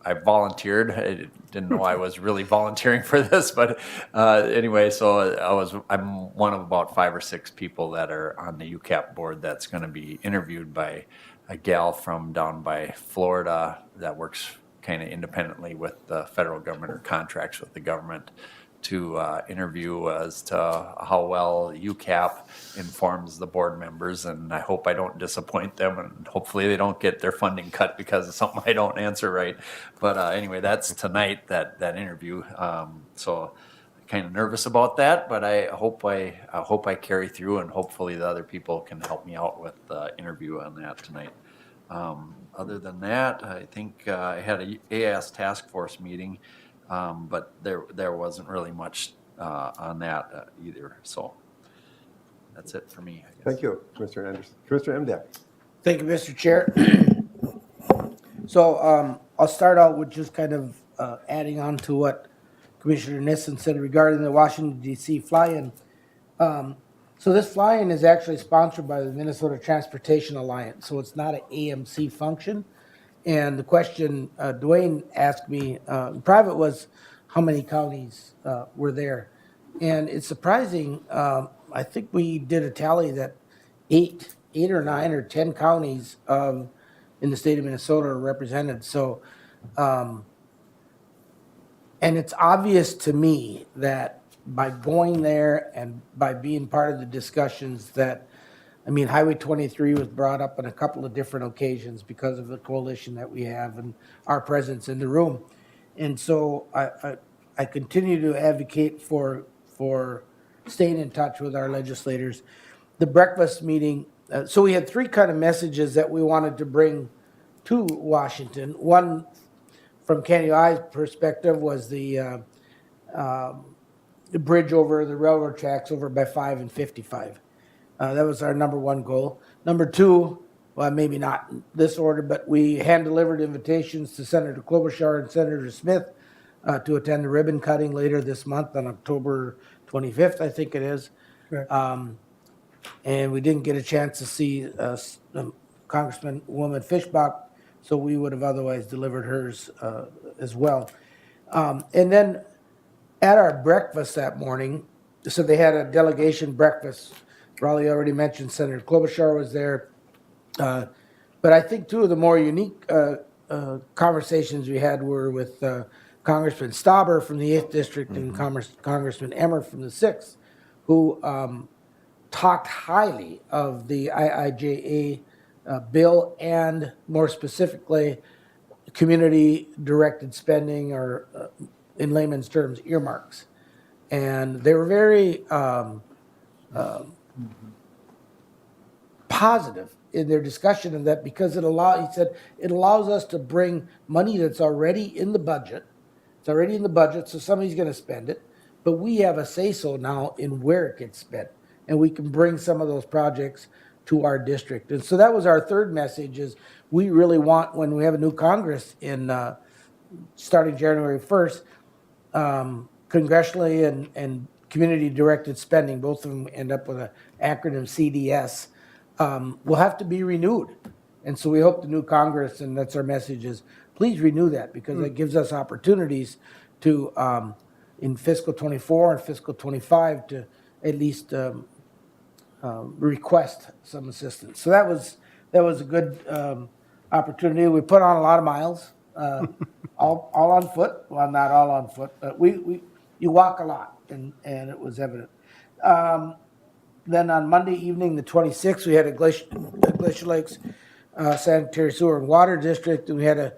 I volunteered. I didn't know I was really volunteering for this, but anyway, so I'm one of about 5 or 6 people that are on the UCAP board that's going to be interviewed by a gal from down by Florida that works kind of independently with the federal government or contracts with the government to interview as to how well UCAP informs the board members. And I hope I don't disappoint them, and hopefully they don't get their funding cut because of something I don't answer right. But anyway, that's tonight, that interview. So kind of nervous about that, but I hope I carry through, and hopefully the other people can help me out with the interview on that tonight. Other than that, I think I had a AS task force meeting, but there wasn't really much on that either. So that's it for me, I guess. Thank you, Commissioner Anderson. Commissioner Emdack. Thank you, Mr. Chair. So I'll start out with just kind of adding on to what Commissioner Nissen said regarding the Washington DC fly-in. So this fly-in is actually sponsored by the Minnesota Transportation Alliance, so it's not an AMC function. And the question Dwayne asked me in private was, how many counties were there? And it's surprising, I think we did a tally that 8 or 9 or 10 counties in the state of Minnesota are represented. So, and it's obvious to me that by going there and by being part of the discussions that, I mean, Highway 23 was brought up on a couple of different occasions because of the coalition that we have and our presence in the room. And so I continue to advocate for staying in touch with our legislators. The breakfast meeting, so we had 3 kind of messages that we wanted to bring to Washington. One, from Canyon I's perspective, was the bridge over the railroad tracks over by 5 and 55. That was our number 1 goal. Number 2, well, maybe not in this order, but we hand-delivered invitations to Senator Klobuchar and Senator Smith to attend the ribbon cutting later this month on October 25th, I think it is. And we didn't get a chance to see Congresswoman Fishbach, so we would have otherwise delivered hers as well. And then at our breakfast that morning, so they had a delegation breakfast. Raleigh already mentioned Senator Klobuchar was there. But I think 2 of the more unique conversations we had were with Congressman Stauber from the 8th District and Congressman Emmer from the 6th, who talked highly of the IIJA bill and more specifically community-directed spending, or in layman's terms, earmarks. And they were very positive in their discussion of that because he said, it allows us to bring money that's already in the budget. It's already in the budget, so somebody's gonna spend it, but we have a say-so now in where it gets spent. And we can bring some of those projects to our district. And so that was our third message is we really want, when we have a new Congress in, starting January 1st, congressionally and community-directed spending, both of them end up with an acronym CDS, will have to be renewed. And so we hope the new Congress, and that's our message, is please renew that because it gives us opportunities to, in fiscal 24 and fiscal 25, to at least request some assistance. So that was a good opportunity. We put on a lot of miles, all on foot. Well, not all on foot, but you walk a lot, and it was evident. Then on Monday evening, the 26th, we had a Glacier Lakes Sanitary Sewer and Water District, and we had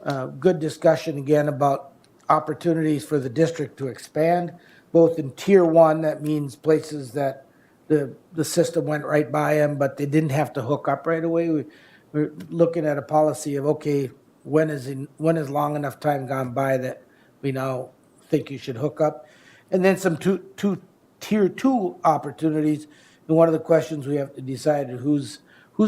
a good discussion again about opportunities for the district to expand, both in Tier 1, that means places that the system went right by them, but they didn't have to hook up right away. We're looking at a policy of, okay, when is long enough time gone by that we now think you should hook up? And then some Tier 2 opportunities. And one of the questions we have to decide is whose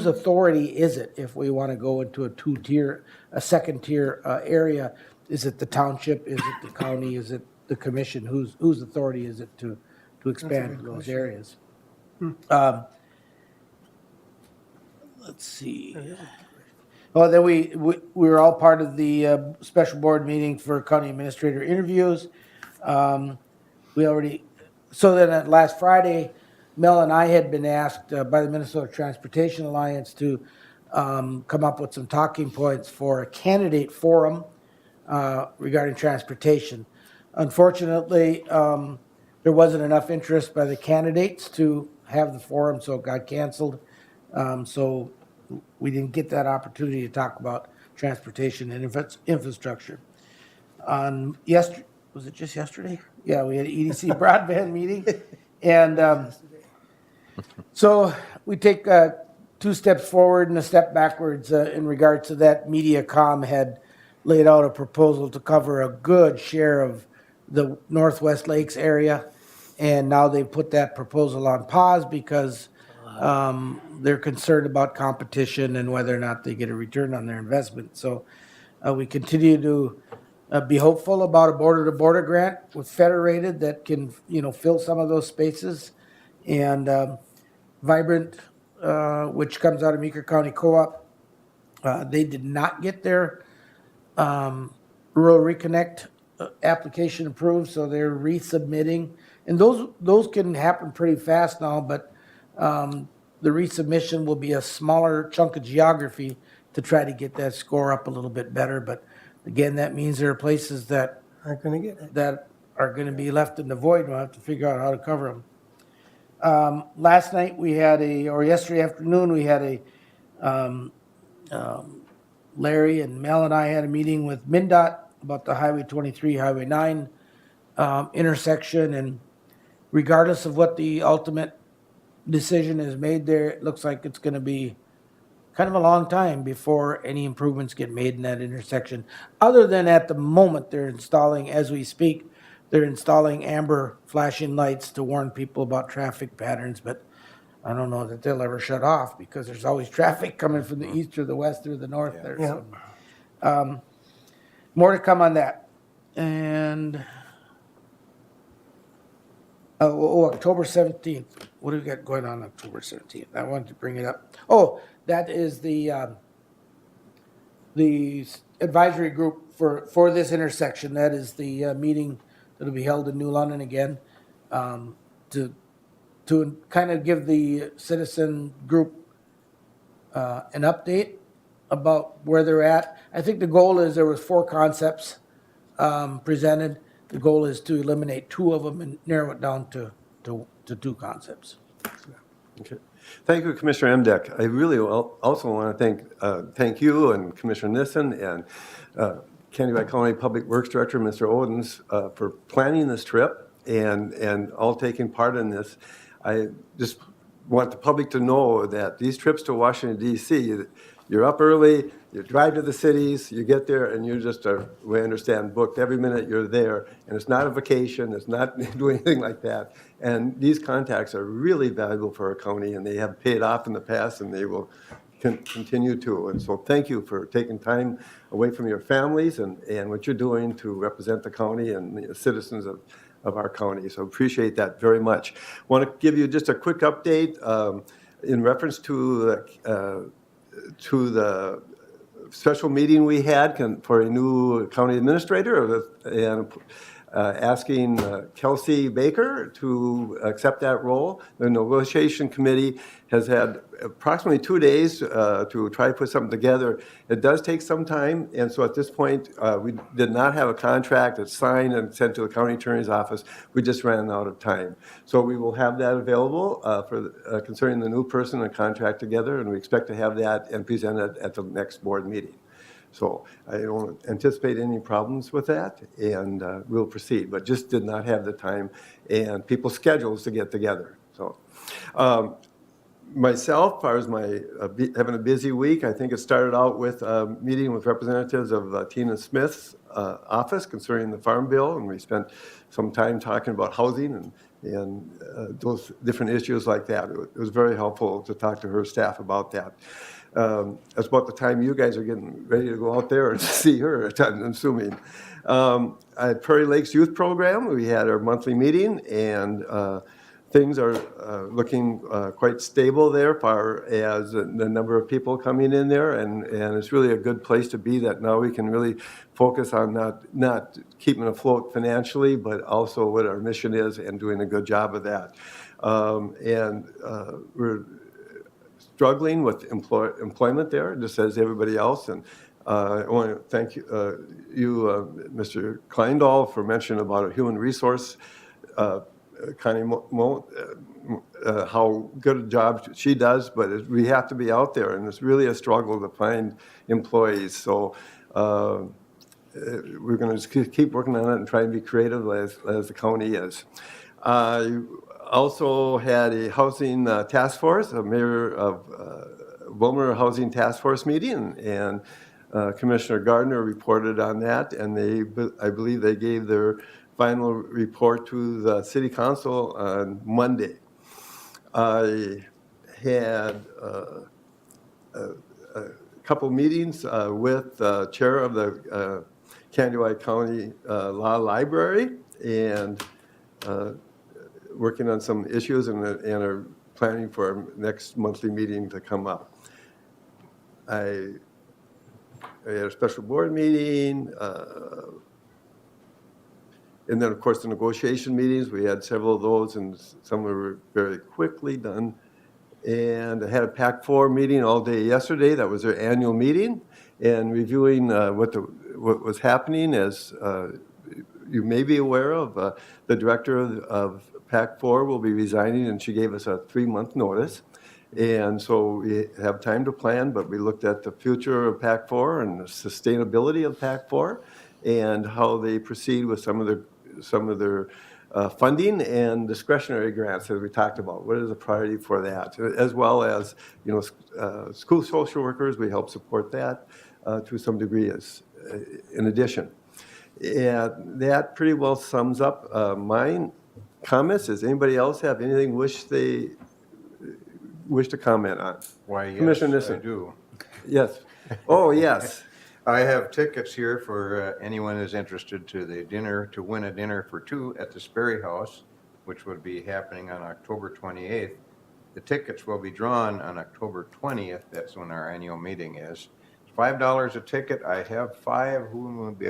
authority is it if we want to go into a second tier area? Is it the township? Is it the county? Is it the commission? Whose authority is it to expand to those areas? Let's see. Well, then we were all part of the special board meeting for county administrator interviews. So then last Friday, Mel and I had been asked by the Minnesota Transportation Alliance to come up with some talking points for a candidate forum regarding transportation. Unfortunately, there wasn't enough interest by the candidates to have the forum, so it got canceled. So we didn't get that opportunity to talk about transportation and infrastructure. Was it just yesterday? Yeah, we had an EDC broadband meeting. And so we take 2 steps forward and a step backwards in regards to that. MediaCom had laid out a proposal to cover a good share of the Northwest Lakes area. And now they've put that proposal on pause because they're concerned about competition and whether or not they get a return on their investment. So we continue to be hopeful about a border-to-border grant with Federated that can, fill some of those spaces. And Vibrant, which comes out of Meeker County Co-op, they did not get their Rural Reconnect application approved, so they're resubmitting. And those can happen pretty fast now, but the resubmission will be a smaller chunk of geography to try to get that score up a little bit better. But again, that means there are places that Aren't going to get it. that are going to be left in the void. We'll have to figure out how to cover them. Last night yesterday afternoon, we had Larry and Mel and I had a meeting with MnDOT about the Highway 23, Highway 9 intersection. And regardless of what the ultimate decision is made there, it looks like it's going to be kind of a long time before any improvements get made in that intersection. Other than at the moment, they're installing, as we speak, they're installing amber flashing lights to warn people about traffic patterns, but I don't know that they'll ever shut off because there's always traffic coming from the east or the west or the north there. Yeah. So, more to come on that. And October 17th. What do we got going on October 17th? I wanted to bring it up. Oh, that is the advisory group for this intersection. That is the meeting that'll be held in New London again to kind of give the citizen group an update about where they're at. I think the goal is there was 4 concepts presented. The goal is to eliminate 2 of them and narrow it down to 2 concepts. Okay. Thank you, Commissioner Emdek. I really also want to thank you and Commissioner Nissen and Candidacy County Public Works Director, Mr. Odens, for planning this trip and all taking part in this. I just want the public to know that these trips to Washington DC, you're up early, you drive to the cities, you get there, and you just are, we understand, booked every minute you're there. And it's not a vacation, it's not doing anything like that. And these contacts are really valuable for our county, and they have paid off in the past, and they will continue to. And so thank you for taking time away from your families and what you're doing to represent the county and the citizens of our county. So appreciate that very much. Want to give you just a quick update in reference to the special meeting we had for a new county administrator, and asking Kelsey Baker to accept that role. The negotiation committee has had approximately 2 days to try to put something together. It does take some time, and so at this point, we did not have a contract that's signed and sent to the county attorney's office. We just ran out of time. So we will have that available concerning the new person and contract together, and we expect to have that and present it at the next board meeting. So I don't anticipate any problems with that, and we'll proceed, but just did not have the time and people's schedules to get together. So myself, as far as my having a busy week, I think it started out with a meeting with representatives of Tina Smith's office concerning the Farm Bill, and we spent some time talking about housing and those different issues like that. It was very helpful to talk to her staff about that. That's about the time you guys are getting ready to go out there and see her, I'm assuming. At Prairie Lakes Youth Program, we had our monthly meeting, and things are looking quite stable there as far as the number of people coming in there, and it's really a good place to be, that now we can really focus on not keeping afloat financially, but also what our mission is and doing a good job of that. We're struggling with employment there, just as everybody else. And I want to thank you, Mr. Kleindahl, for mentioning about a human resource, Connie how good a job she does, but we have to be out there, and it's really a struggle to find employees. So we're going to just keep working on it and try and be creative as the county is. Also had a housing task force, a mayor of Willmar Housing Task Force meeting, and Commissioner Gardner reported on that, and I believe they gave their final report to the city council on Monday. I had a couple meetings with the chair of the Kansas County Law Library, and working on some issues, and are planning for our next monthly meeting to come up. I had a special board meeting, and then, of course, the negotiation meetings. We had several of those, and some were very quickly done. And I had a PAC4 meeting all day yesterday. That was their annual meeting, and reviewing what was happening. As you may be aware of, the director of PAC4 will be resigning, and she gave us a 3-month notice. And so we have time to plan, but we looked at the future of PAC4 and the sustainability of PAC4 and how they proceed with some of their funding and discretionary grants, as we talked about. What is the priority for that? As well as, school social workers, we help support that to some degree in addition. And that pretty well sums up mine comments. Does anybody else have anything wish to comment on? Why, yes, Commissioner I Nissen. do. Yes. Oh, yes. I have tickets here for anyone who's interested to win a dinner for 2 at the Sperry House, which would be happening on October 28th. The tickets will be drawn on October 20th. That's when our annual meeting is. It's $5 a ticket. I have 5. Who will be,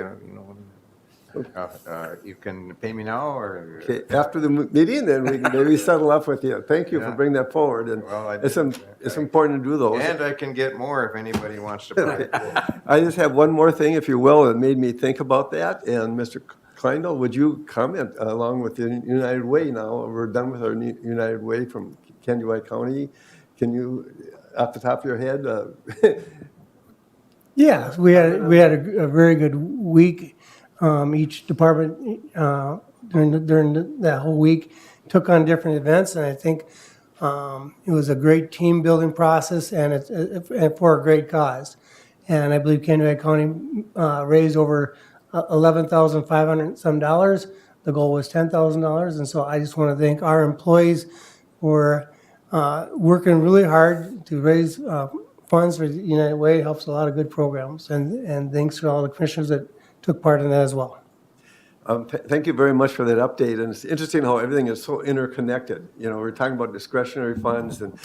you can pay me now, or? Okay, after the meeting, then we can maybe settle up with you. Thank you for bringing that forward, and Well, it's important to do those. And I can get more if anybody wants to play. I just have one more thing, if you will, that made me think about that. And Mr. Kleindahl, would you comment along with the United Way now? We're done with our United Way from Kansas County. Can you, off the top of your head? Yeah, we had a very good week. Each department during that whole week took on different events, and I think It was a great team-building process, and it's and for a great cause. And I believe Kennewick County raised over $11,500 some dollars. The goal was $10,000, and so I just want to thank our employees for working really hard to raise funds for United Way. It helps a lot of good programs, and thanks to all the commissioners that took part in that as well. Thank you very much for that update, and it's interesting how everything is so interconnected. You know, we're talking about discretionary funds and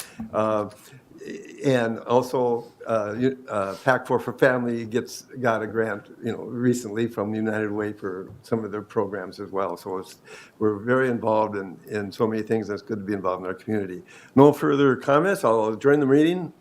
also PAC4 for Family got a grant, you know, recently from United Way for some of their programs as well. So we're very involved in so many things, and it's good to be involved in our community. No further comments. I'll adjourn the meeting.